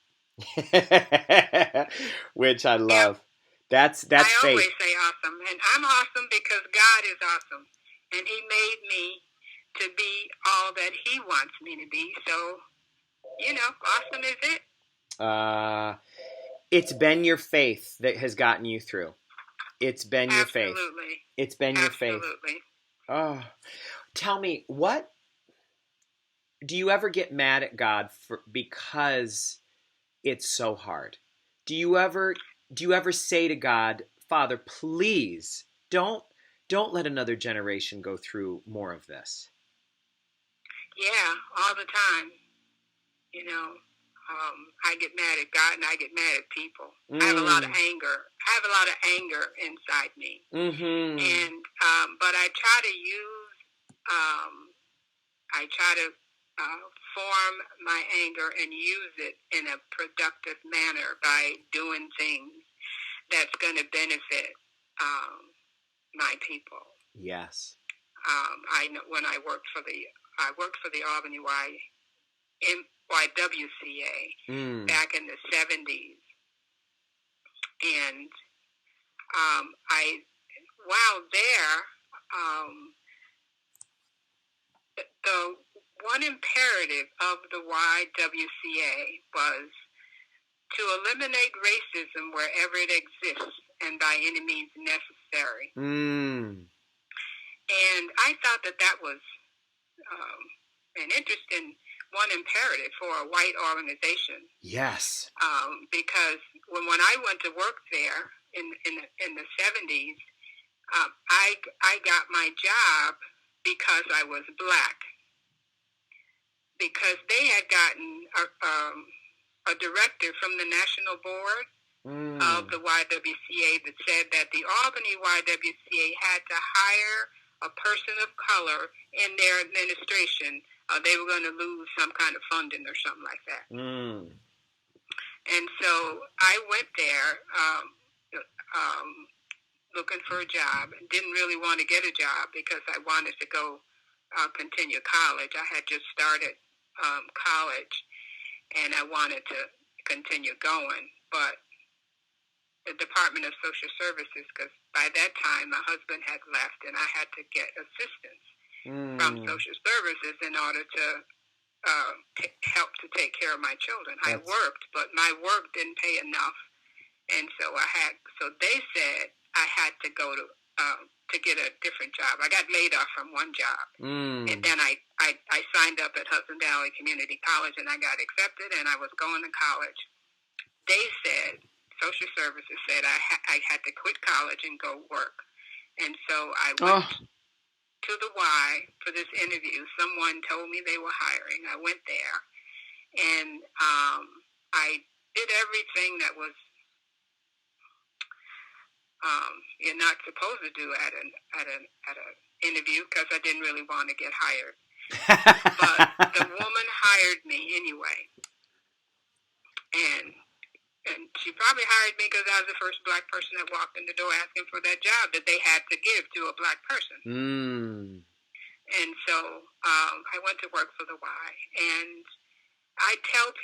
Which I love. Yeah. That's I faith. always say awesome. And I'm awesome because God is awesome. And he made me to be all that he wants me to be. So, awesome is it. It's been your faith that has gotten you through. It's been your faith. Absolutely. It's been your faith. Absolutely. Oh, tell me, what do you ever get mad at God for because it's so hard? Do you ever say to God, Father, please don't let another generation go through more of this? Yeah, all the time. I get mad at God and I get mad at people. I have a lot of anger. I have a lot of anger inside me. Mm-hmm. And but I try to form my anger and use it in a productive manner by doing things that's going to benefit my people. Yes. I know when I worked for the Albany YWCA back in the 70s, and while there, the one imperative of the YWCA was to eliminate racism wherever it exists and by any means necessary. And I thought that was an interesting one imperative for a white organization. Yes. Because when I went to work there in the 70s, I got my job because I was black. Because they had gotten a directive from the national board of the YWCA that said that the Albany YWCA had to hire a person of color in their administration. They were going to lose some kind of funding or something like that. And so I went there looking for a job and didn't really want to get a job because I wanted to go continue college. I had just started college and I wanted to continue going, but the Department of Social Services, because by that time my husband had left and I had to get assistance from Social Services in order to help to take care of my children. I worked, but my work didn't pay enough, and so they said I had to go to get a different job. I got laid off from one job, and then I signed up at Hudson Valley Community College, and I got accepted, and I was going to college. They said, Social Services said I had to quit college and go work, and so I went to the Y for this interview. Someone told me they were hiring. I went there, and I did everything that was you're not supposed to do at an interview because I didn't really want to get hired. But the woman hired me anyway, and she probably hired me because I was the first black person that walked in the door asking for that job that they had to give to a black person. And so I went to work for the Y, and I tell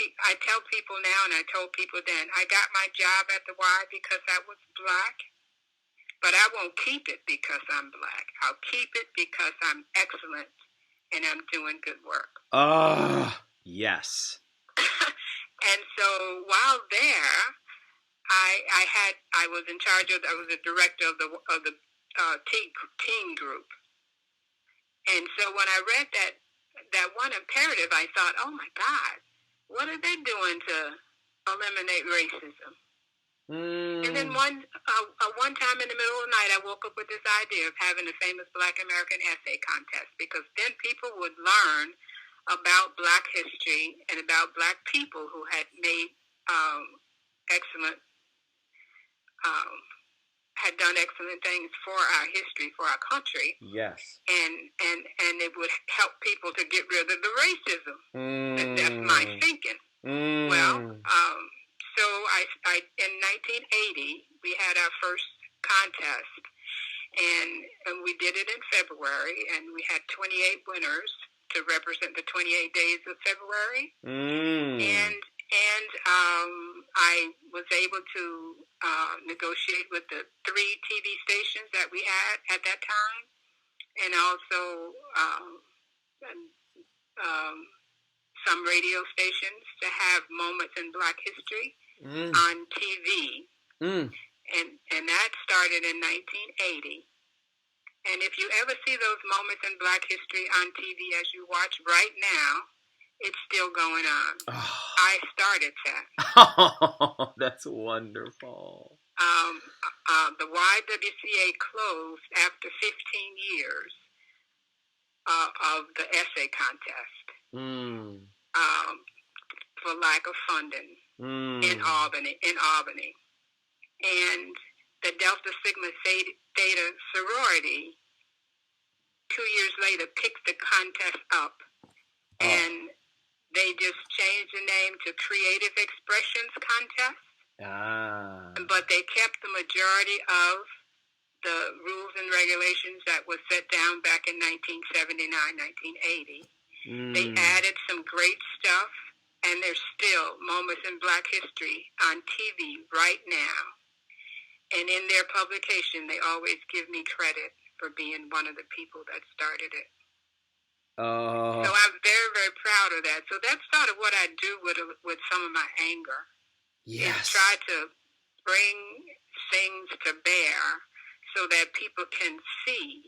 people now, and I told people then, I got my job at the Y because I was black, but I won't keep it because I'm black. I'll keep it because I'm excellent and I'm doing good work. Yes. And so while there, I was in charge of. I was the director of the teen group. And so when I read that one imperative, I thought, oh my God, what are they doing to eliminate racism? And then one time in the middle of the night, I woke up with this idea of having a famous Black American essay contest, because then people would learn about Black history and about Black people who had made excellent, had done excellent things for our history, for our country. Yes. And it would help people to get rid of the racism. That's my thinking. Well, so I in 1980, we had our first contest, and we did it in February, and we had 28 winners to represent the 28 days of February. And I was able to negotiate with the 3 TV stations that we had at that time, and also some radio stations to have moments in Black history on TV. And that started in 1980. And if you ever see those moments in Black history on TV as you watch right now, it's still going on. Oh. I started that. Oh, that's wonderful. The YWCA closed after 15 years of the essay contest for lack of funding in Albany. And the Delta Sigma Theta sorority 2 years later picked the contest up, and they just changed the name to Creative Expressions Contest. But they kept the majority of the rules and regulations that were set down back in 1979, 1980. They added some great stuff, and there's still moments in Black history on TV right now. And in their publication, they always give me credit for being one of the people that started it. So I'm very, very proud of that. So that's sort of what I do with some of my anger. Yes. Is try to bring things to bear so that people can see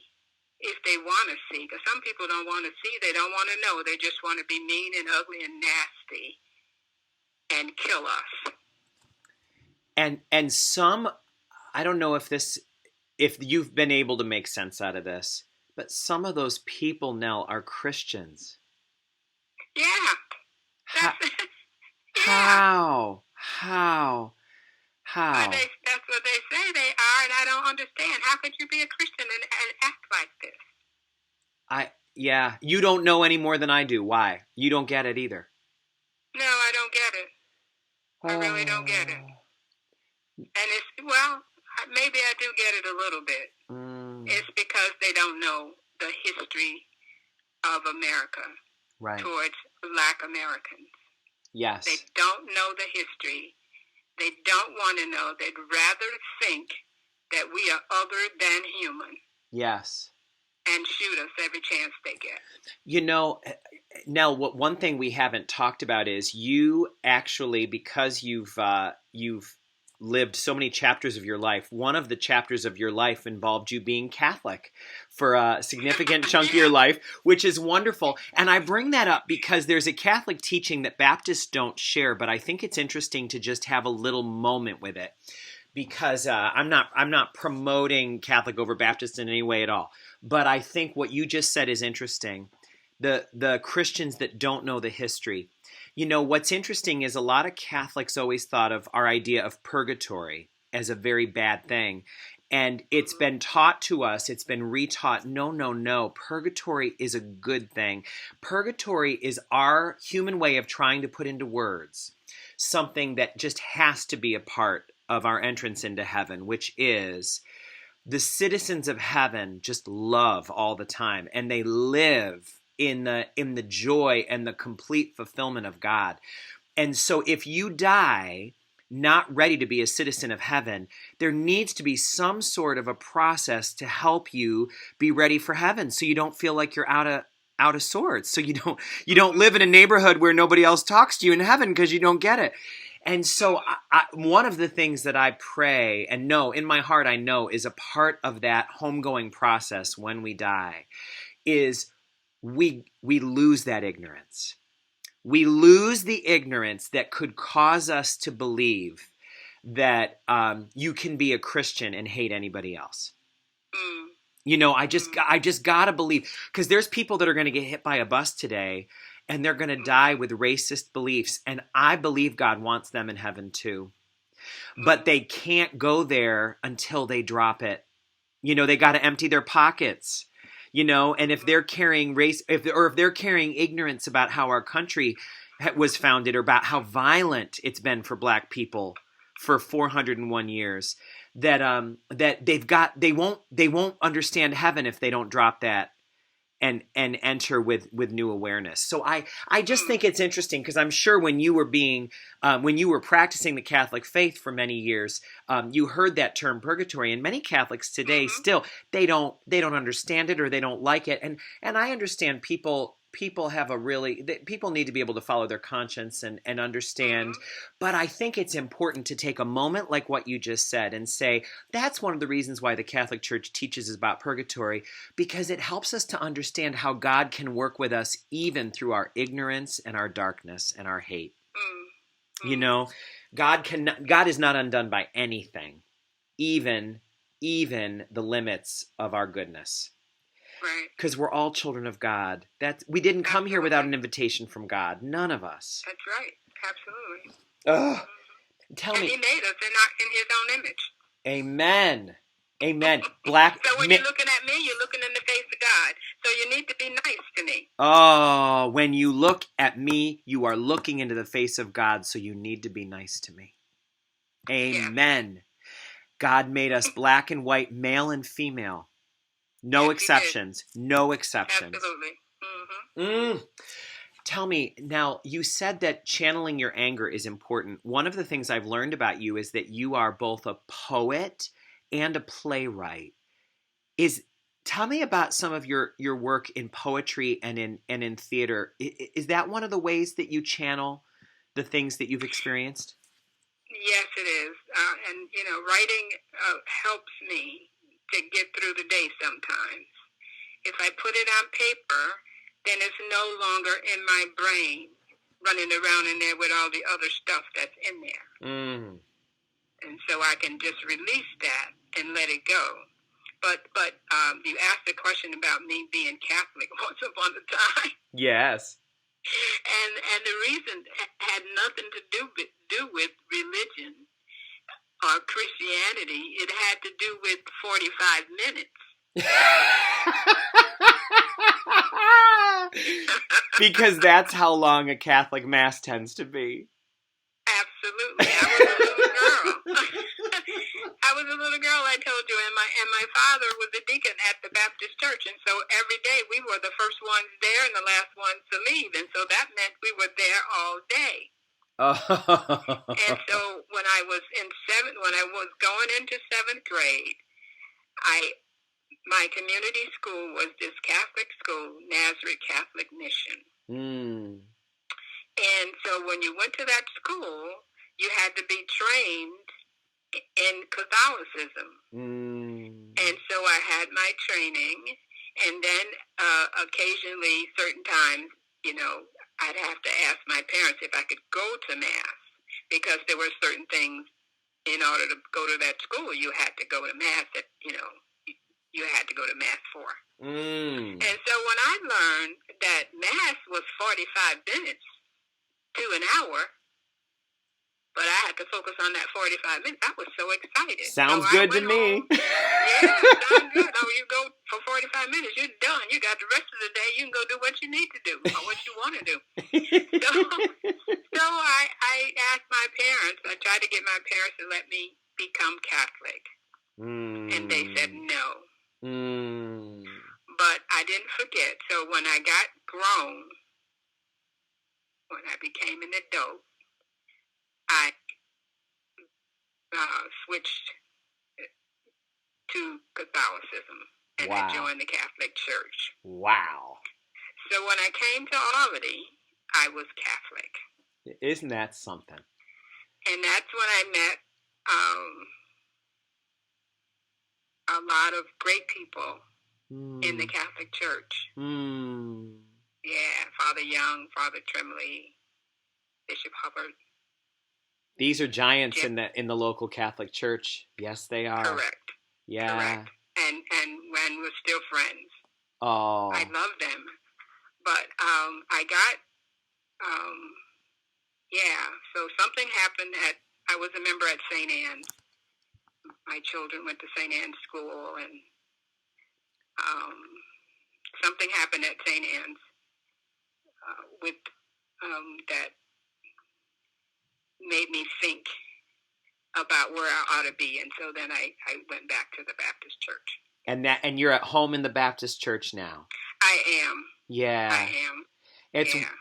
if they want to see. Because some people don't want to see. They don't want to know. They just want to be mean and ugly and nasty and kill us. And some, I don't know if you've been able to make sense out of this, but some of those people, Nell, are Christians. Yeah. How? That's what they say they are, and I don't understand. How could you be a Christian and act like this? You don't know any more than I do. Why? You don't get it either. No, I don't get it. I really don't get it. And maybe I do get it a little bit. It's because they don't know the history of America towards Black Americans. Yes. They don't know the history. They don't want to know. They'd rather think that we are other than human. Yes. And shoot us every chance they get. You know, Nell, one thing we haven't talked about is you actually, because you've lived so many chapters of your life, one of the chapters of your life involved you being Catholic for a significant chunk of your life, which is wonderful. And I bring that up because there's a Catholic teaching that Baptists don't share, but I think it's interesting to just have a little moment with it, because I'm not promoting Catholic over Baptist in any way at all. But I think what you just said is interesting. The Christians that don't know the history. You know, what's interesting is a lot of Catholics always thought of our idea of purgatory as a very bad thing. And it's been taught to us, it's been retaught, no, purgatory is a good thing. Purgatory is our human way of trying to put into words something that just has to be a part of our entrance into heaven, which is the citizens of heaven just love all the time, and they live in the joy and the complete fulfillment of God. And so if you die not ready to be a citizen of heaven, there needs to be some sort of a process to help you be ready for heaven, so you don't feel like you're out of sorts, so you don't live in a neighborhood where nobody else talks to you in heaven because you don't get it. And so one of the things that I pray and know in my heart, I know is a part of that homegoing process when we die is we lose that ignorance. We lose the ignorance that could cause us to believe that you can be a Christian and hate anybody else. Mm. You know, I just gotta believe, because there's people that are going to get hit by a bus today, and they're going to die with racist beliefs, and I believe God wants them in heaven too, but they can't go there until they drop it. You know, they got to empty their pockets. You know, and if they're carrying if they're carrying ignorance about how our country was founded, or about how violent it's been for Black people for 401 years, that they won't understand heaven if they don't drop that and enter with new awareness. So I just think it's interesting, because I'm sure when you were practicing the Catholic faith for many years, you heard that term purgatory, and many Catholics today still they don't understand it, or they don't like it, and I understand people have people need to be able to follow their conscience and understand, but I think it's important to take a moment like what you just said and say, that's one of the reasons why the Catholic Church teaches us about purgatory, because it helps us to understand how God can work with us even through our ignorance and our darkness and our hate. You know, God is not undone by anything, even the limits of our goodness. Right. Because we're all children of God. We didn't come here without an invitation from God. None of us. That's right. Absolutely. Tell and me. He made us in His own image. Amen. Amen. So when you're looking at me, you're looking in the face of God. So you need to be nice to me. Oh, when you look at me, you are looking into the face of God. So you need to be nice to me. Amen. Yeah. God made us black and white, male and female. No exceptions. No exceptions. Absolutely. Tell me, now, you said that channeling your anger is important. One of the things I've learned about you is that you are both a poet and a playwright. Tell me about some of your work in poetry and in theater. Is that one of the ways that you channel the things that you've experienced? Yes, it is. And, writing helps me to get through the day sometimes. If I put it on paper, then it's no longer in my brain running around in there with all the other stuff that's in there. And so I can just release that and let it go. But you asked a question about me being Catholic once upon a time. Yes. And the reason had nothing to do with religion or Christianity. It had to do with 45 minutes. Because that's how long a Catholic Mass tends to be. Absolutely. I was a little girl. I told you, and my father was a deacon at the Baptist church, and so every day we were the first ones there and the last ones to leave, and so that meant we were there all day. And so when I was going into seventh grade, my community school was this Catholic school, Nazareth Catholic Mission. And so when you went to that school, you had to be trained in Catholicism. And so I had my training, and then occasionally, certain times, I'd have to ask my parents if I could go to Mass, because there were certain things in order to go to that school, you had to go to Mass that, you had to go to Mass for. And so when I learned that Mass was 45 minutes to an hour, but I had to focus on that 45 minutes, I was so excited. Sounds good to me. Yeah, sounds good. Oh, you go for 45 minutes, you're done. You got the rest of the day, you can go do what you need to do or what you want to do. So I asked my parents, I tried to get my parents to let me become Catholic. And they said no. But I didn't forget. So when I got grown, when I became an adult, I switched to Catholicism, and I joined the Catholic Church. Wow. So when I came to Albany, I was Catholic. Isn't that something? And that's when I met a lot of great people in the Catholic Church. Yeah, Father Young, Father Tremley, Bishop Hubbard. These are giants in the local Catholic Church. Yes, they are. Correct. Yeah. Correct. And we're still friends. Oh. I love them. But I got, so something happened I was a member at St. Anne's. My children went to St. Anne's school, and something happened at St. Anne's with that made me think about where I ought to be, and so then I went back to the Baptist church. And you're at home in the Baptist church now. I am. Yeah. I am.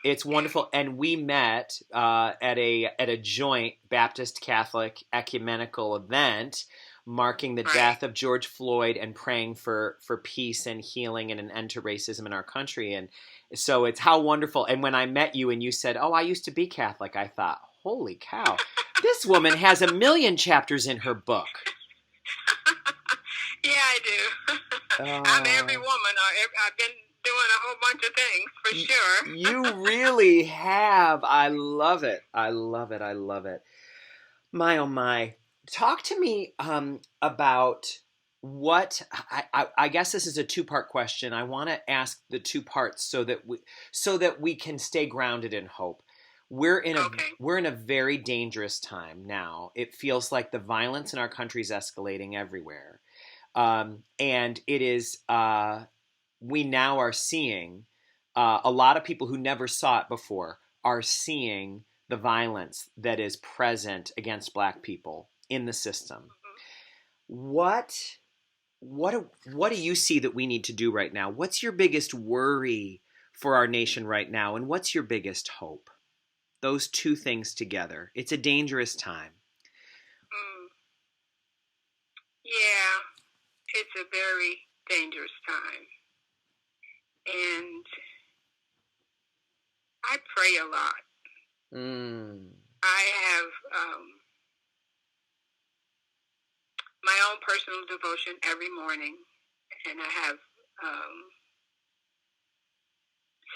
It's wonderful, and we met at a joint Baptist Catholic ecumenical event marking the death of George Floyd and praying for peace and healing and an end to racism in our country. And so it's how wonderful. And when I met you and you said, "Oh, I used to be Catholic," I thought, holy cow, this woman has 1 million chapters in her book. Yeah, I do. I'm every woman. I've been doing a whole bunch of things, for sure. You really have. I love it. I love it. I love it. My, oh my. Talk to me about what, I guess this is a two-part question. I want to ask the two parts so that we can stay grounded in hope. We're in a very dangerous time now. It feels like the violence in our country is escalating everywhere. And it is, we now are seeing, a lot of people who never saw it before are seeing the violence that is present against Black people in the system. What do you see that we need to do right now? What's your biggest worry for our nation right now? And what's your biggest hope? Those two things together. It's a dangerous time. Yeah. It's a very dangerous time. And I pray a lot. I have my own personal devotion every morning, and I have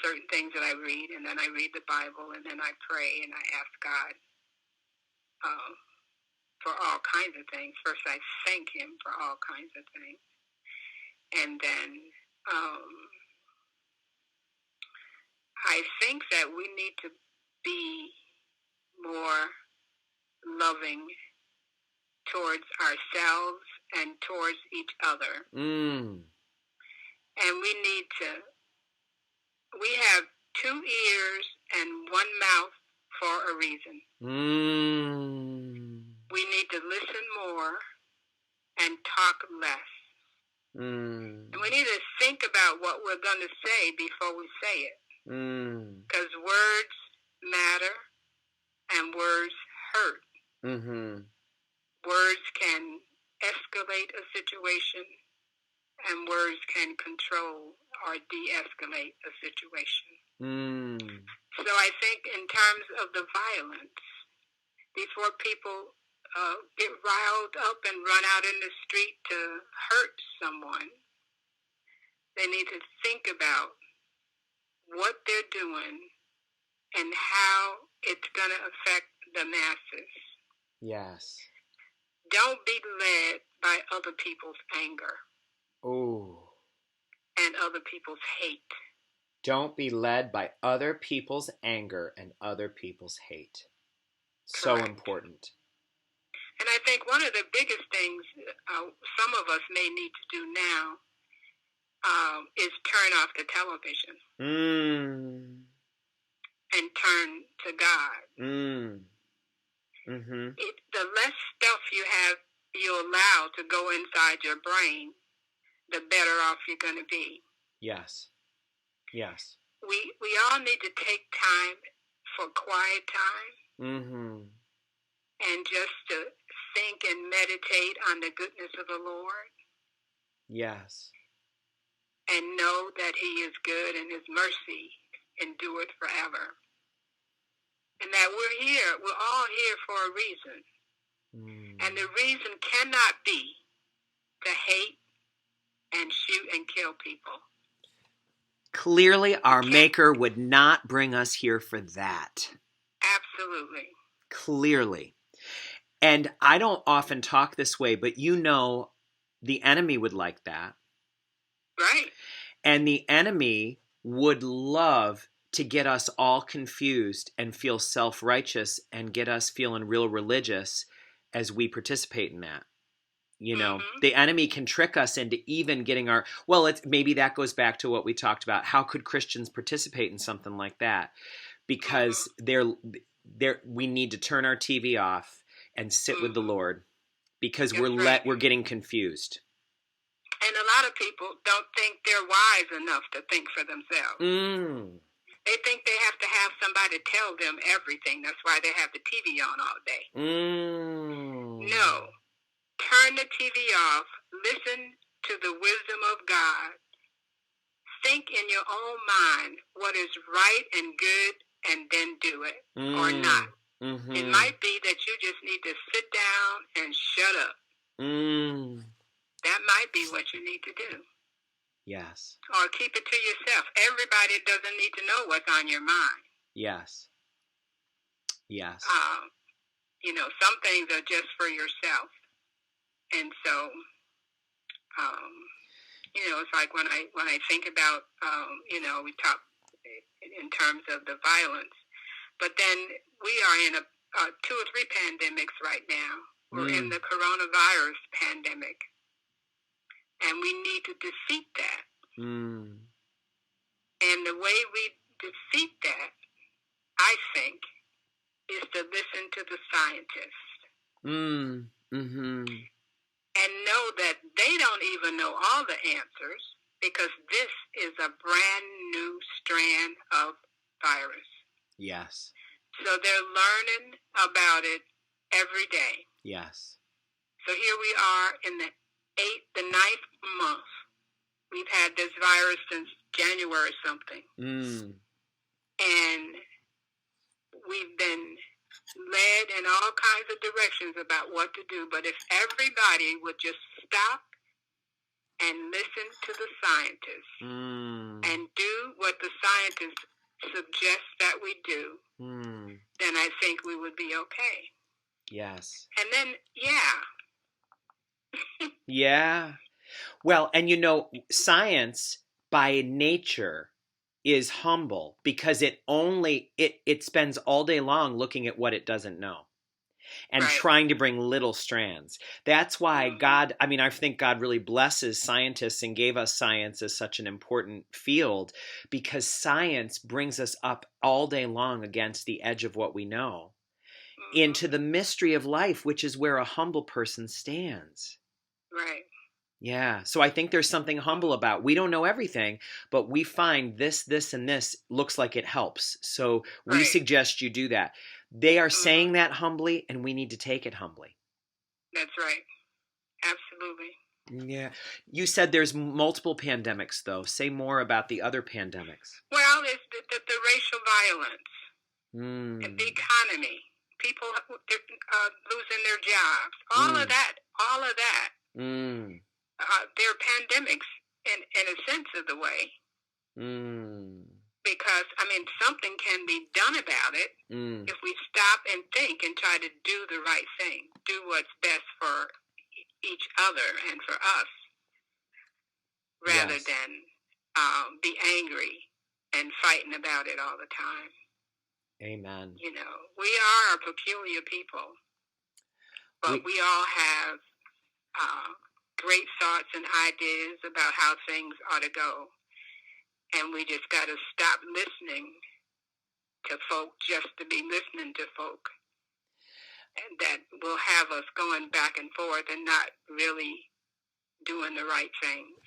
certain things that I read, and then I read the Bible, and then I pray, and I ask God for all kinds of things. First, I thank Him for all kinds of things. And then I think that we need to be more loving towards ourselves and towards each other. And we have 2 ears and 1 mouth for a reason. We need to listen more and talk less. And we need to think about what we're going to say before we say it. Because words matter and words hurt. Words can escalate a situation, and words can control or de-escalate a situation. So I think in terms of the violence, before people get riled up and run out in the street to hurt someone, they need to think about what they're doing and how it's going to affect the masses. Yes. Don't be led by other people's anger. And other people's hate. Don't be led by other people's anger and other people's hate. So important. And I think one of the biggest things some of us may need to do now is turn off the television. And turn to God. The less stuff you allow to go inside your brain, the better off you're going to be. Yes. We all need to take time for quiet time. And just to think and meditate on the goodness of the Lord. Yes. And know that He is good and His mercy endureth forever. And that we're all here for a reason. And the reason cannot be to hate and shoot and kill people. Clearly, our Maker would not bring us here for that. Absolutely. Clearly. And I don't often talk this way, but the enemy would like that. Right. And the enemy would love to get us all confused and feel self-righteous and get us feeling real religious as we participate in that. The enemy can trick us into even getting maybe that goes back to what we talked about. How could Christians participate in something like that? Because we need to turn our TV off and sit with the Lord, because we're getting confused. And a lot of people don't think they're wise enough to think for themselves. They think they have to have somebody tell them everything. That's why they have the TV on all day. No. Turn the TV off. Listen to the wisdom of God. Think in your own mind what is right and good, and then do it or not. It might be that you just need to sit down and shut up. That might be what you need to do. Yes. Or keep it to yourself. Everybody doesn't need to know what's on your mind. Yes. Yes. Some things are just for yourself. And so, it's like when I think about, we talk in terms of the violence, but then we are in 2 or 3 pandemics right now. We're in the coronavirus pandemic, and we need to defeat that. And the way we defeat that, I think, is to listen to the scientists. And know that they don't even know all the answers, because this is a brand new strand of virus. Yes. So they're learning about it every day. Yes. So here we are in the 9th month. We've had this virus since January something. And we've been led in all kinds of directions about what to do. But if everybody would just stop and listen to the scientists and do what the scientists suggest that we do, then I think we would be okay. Yes. And then, Yeah. Well, and science by nature is humble, because it spends all day long looking at what it doesn't know and trying to bring little strands. That's why I think God really blesses scientists and gave us science as such an important field, because science brings us up all day long against the edge of what we know into the mystery of life, which is where a humble person stands. Right. Yeah. So I think there's something humble about, we don't know everything, but we find this, and this looks like it helps. So we suggest you do that. They are saying that humbly, and we need to take it humbly. That's right. Absolutely. Yeah. You said there's multiple pandemics, though. Say more about the other pandemics. Well, it's the racial violence, the economy, people losing their jobs, all of that. They're pandemics in a sense of the way. Because, something can be done about it if we stop and think and try to do the right thing, do what's best for each other and for us, rather than be angry and fighting about it all the time. Amen. We are a peculiar people, but we all have great thoughts and ideas about how things ought to go. And we just got to stop listening to folk just to be listening to folk. And that will have us going back and forth and not really doing the right things.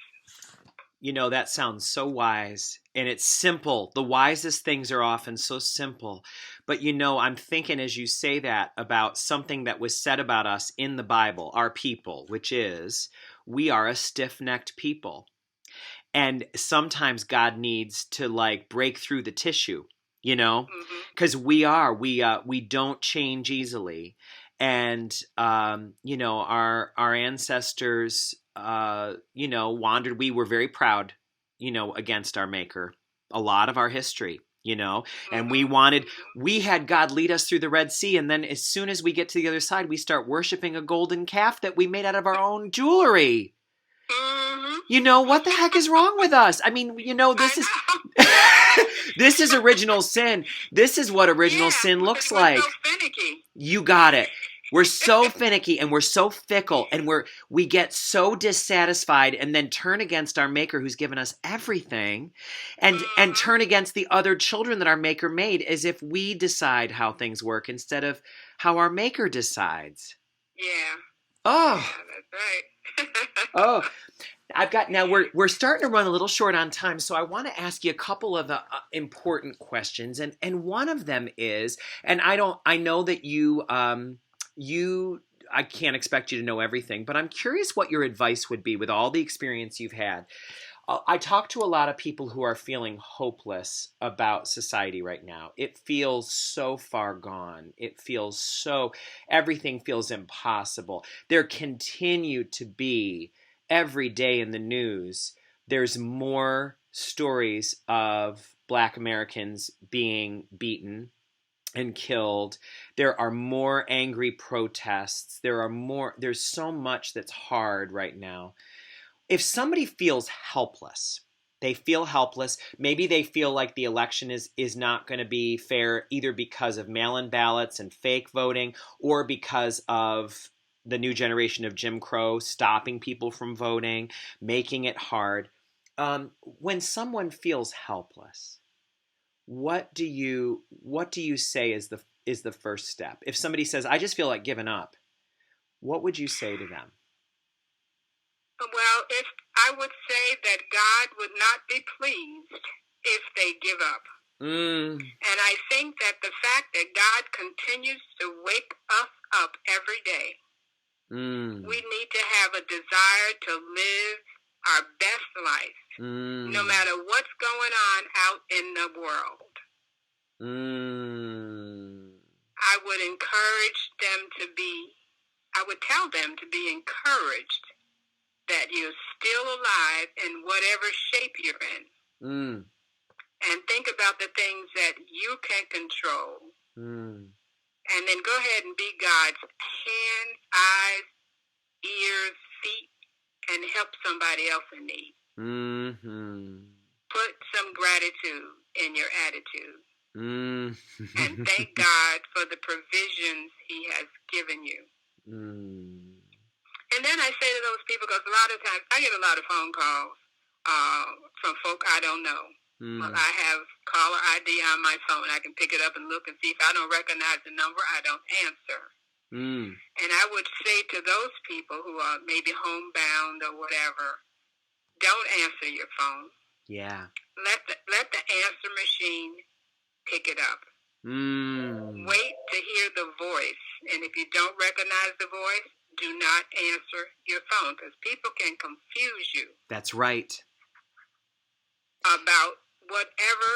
That sounds so wise, and it's simple. The wisest things are often so simple. But I'm thinking as you say that about something that was said about us in the Bible, our people, which is we are a stiff-necked people. And sometimes God needs to break through the tissue, because we don't change easily. And, our ancestors, wandered. We were very proud, against our Maker, a lot of our history. you know, and Mm-hmm. we had God lead us through the Red Sea. And then as soon as we get to the other side, we start worshiping a golden calf that we made out of our own jewelry. Mm-hmm. You know, what the heck is wrong with us? I mean, you know, I this is, know. this is original sin. This is what original Yeah, sin because looks we're so like. finicky. You got it. We're so finicky and we're so fickle and we get so dissatisfied and then turn against our maker who's given us everything and Mm-hmm. turn against the other children that our maker made as if we decide how things work instead of how our maker decides. Yeah, Oh, yeah, that's right. oh, I've got now we're starting to run a little short on time, so I want to ask you a couple of important questions, and one of them is, and I know that you I can't expect you to know everything, but I'm curious what your advice would be with all the experience you've had. I talk to a lot of people who are feeling hopeless about society right now. It feels so far gone. It feels so, everything feels impossible. There continue to be, every day in the news, there's more stories of Black Americans being beaten and killed. There are more angry protests. There's so much that's hard right now. If somebody feels helpless, they feel helpless. Maybe they feel like the election is not going to be fair either because of mail-in ballots and fake voting or because of the new generation of Jim Crow stopping people from voting, making it hard. When someone feels helpless, what do you say is the first step? If somebody says, "I just feel like giving up," what would you say to them? Well, if I would say that God would not be pleased if they give up. Mm, And I think that the fact that God continues to wake us up every day, mm, we need to have a desire to live our best life, no mm. matter what's going on out in the world. Mm. I would encourage them I would tell them to be encouraged that you're still alive in whatever shape you're in. Mm. And think about the things that you can control. Mm. And then go ahead and be God's hands, eyes, ears, feet, and help somebody else in need. Mm-hmm. Put some gratitude in your attitude. Mm. And thank God for the provisions He has given you. Mm. And then I say to those people, because a lot of times I get a lot of phone calls from folk I don't know. Well, Mm. I have caller ID on my phone. I can pick it up and look and see. If I don't recognize the number, I don't answer. Mm. And I would say to those people who are maybe homebound or whatever, don't answer your phone. Yeah. Let the answer machine pick it up. Mm. Wait to hear the voice. And if you don't recognize the voice, do not answer your phone, because people can confuse you That's right. about whatever.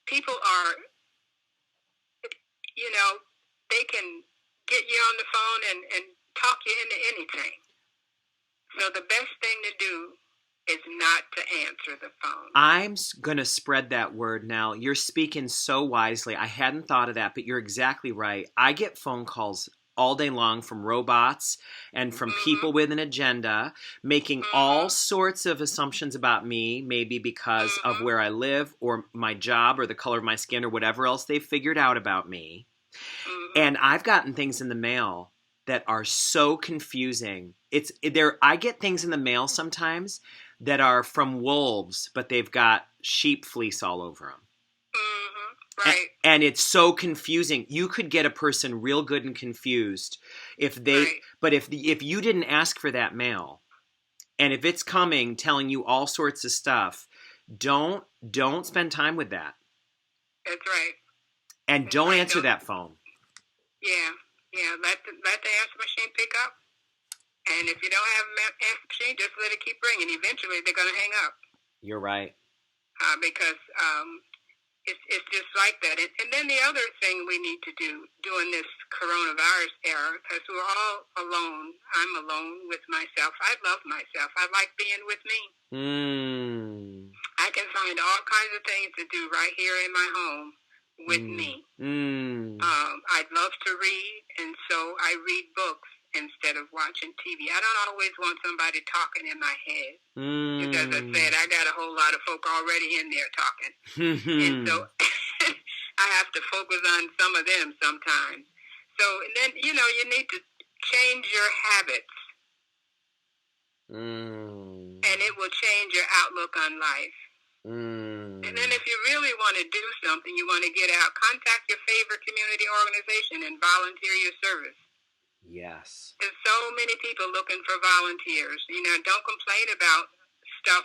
People are, they can get you on the phone and talk you into anything. So the best thing to do is not to answer the phone. I'm going to spread that word now. You're speaking so wisely. I hadn't thought of that, but you're exactly right. I get phone calls all day long from robots and from people with an agenda, making all sorts of assumptions about me, maybe because of where I live or my job or the color of my skin or whatever else they've figured out about me. And I've gotten things in the mail that are so confusing. I get things in the mail sometimes that are from wolves, but they've got sheep fleece all over them. Right. And it's so confusing. You could get a person real good and confused but if you didn't ask for that mail, and if it's coming telling you all sorts of stuff, don't spend time with that. That's right. And don't answer that phone. Yeah. Let the answer machine pick up. And if you don't have an answer machine, just let it keep ringing. Eventually, they're going to hang up. You're right. Because it's just like that. And then the other thing we need to do during this coronavirus era, because we're all alone. I'm alone with myself. I love myself. I like being with me. Mm. I I can find all kinds of things to do right here in my home with me. I'd love to read, and so I read books instead of watching TV. I don't always want somebody talking in my head. Because I said, I got a whole lot of folk already in there talking. And so I have to focus on some of them sometimes. So then, you need to change your habits. And it will change your outlook on life. And then if you really want to do something, you want to get out, contact your favorite community organization and volunteer your service. Yes. There's so many people looking for volunteers. Don't complain about stuff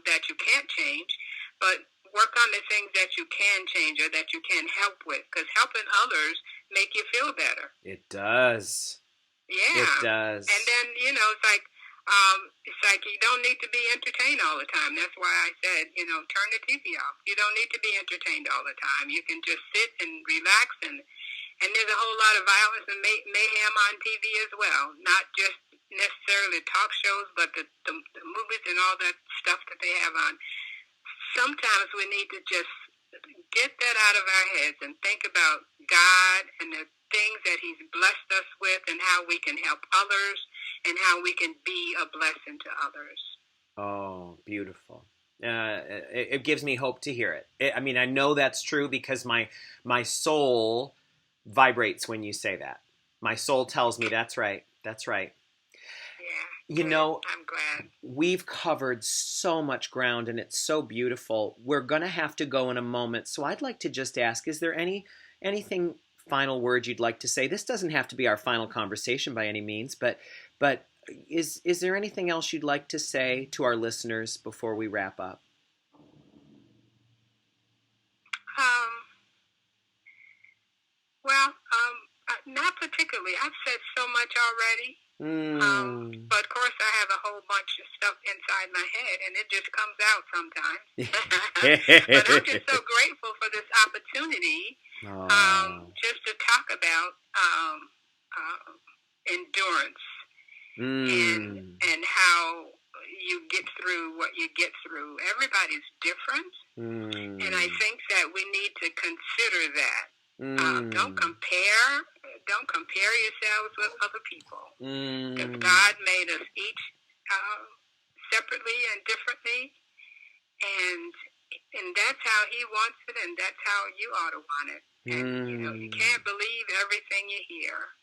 that you can't change, but work on the things that you can change or that you can help with, because helping others make you feel better. It does. Yeah. It does. And then, it's like you don't need to be entertained all the time. That's why I said, turn the TV off. You don't need to be entertained all the time. You can just sit and relax, and there's a whole lot of violence and mayhem on TV as well. Not just necessarily talk shows, but the movies and all that stuff that they have on. Sometimes we need to just get that out of our heads and think about God and the things that He's blessed us with, and how we can help others, and how we can be a blessing to others. Oh, beautiful. It gives me hope to hear it. I know that's true because my soul vibrates when you say that. My soul tells me that's right. That's right. Yeah. I'm glad. We've covered so much ground, and it's so beautiful. We're going to have to go in a moment. So I'd like to just ask, is there anything final word you'd like to say? This doesn't have to be our final conversation by any means, but is there anything else you'd like to say to our listeners before we wrap up? Not particularly. I've said so much already. But of course I have a whole bunch of stuff inside my head, and it just comes out sometimes. But I'm just so grateful for this opportunity, just to talk about endurance and how you get through what you get through. Everybody's different, and I think that we need to consider that. Don't compare yourselves with other people. Because God made us each separately and differently, and that's how He wants it, and that's how you ought to want it. And you can't believe everything you hear.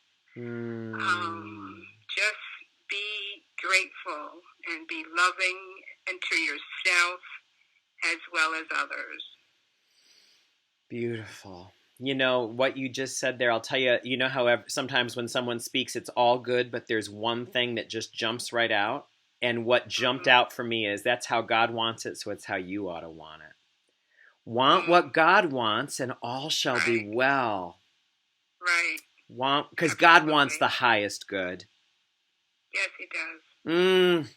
Just be grateful and be loving unto yourself as well as others. Beautiful. What you just said there, I'll tell you, how sometimes when someone speaks, it's all good, but there's one thing that just jumps right out. And what jumped out for me is that's how God wants it, so it's how you ought to want it. Want what God wants, and all shall be well. Right. Because God wants the highest good. Yes, He does.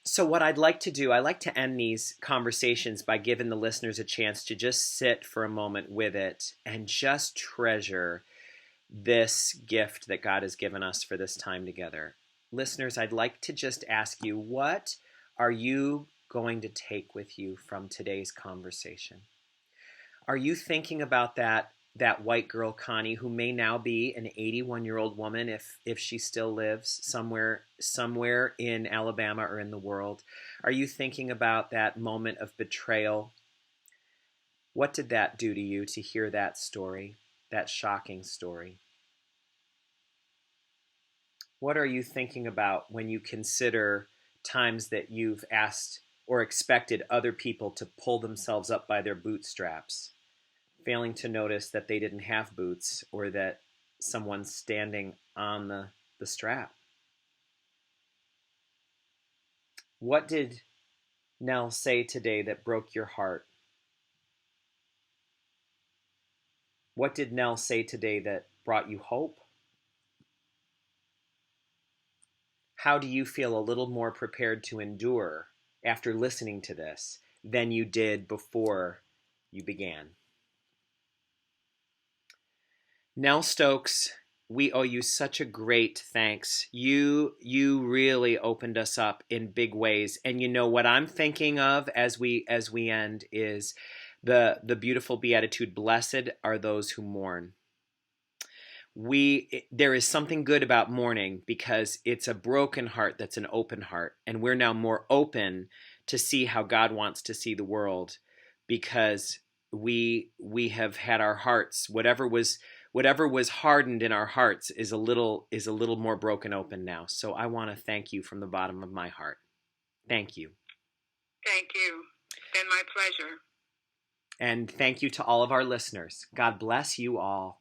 So what I'd like to do, I like to end these conversations by giving the listeners a chance to just sit for a moment with it and just treasure this gift that God has given us for this time together. Listeners, I'd like to just ask you, what are you going to take with you from today's conversation? Are you thinking about that white girl, Connie, who may now be an 81-year-old woman if she still lives somewhere in Alabama or in the world? Are you thinking about that moment of betrayal? What did that do to you to hear that story, that shocking story? What are you thinking about when you consider times that you've asked or expected other people to pull themselves up by their bootstraps, failing to notice that they didn't have boots or that someone's standing on the strap? What did Nell say today that broke your heart? What did Nell say today that brought you hope? How do you feel a little more prepared to endure after listening to this than you did before you began? Nell Stokes we owe you such a great thanks. You really opened us up in big ways. And you know what I'm thinking of as we end is the beautiful beatitude, blessed are those who mourn. There is something good about mourning because it's a broken heart that's an open heart, and we're now more open to see how God wants to see the world, because we have had our hearts, whatever was hardened in our hearts is a little more broken open now. So I want to thank you from the bottom of my heart. Thank you. Thank you. It's been my pleasure. And thank you to all of our listeners. God bless you all.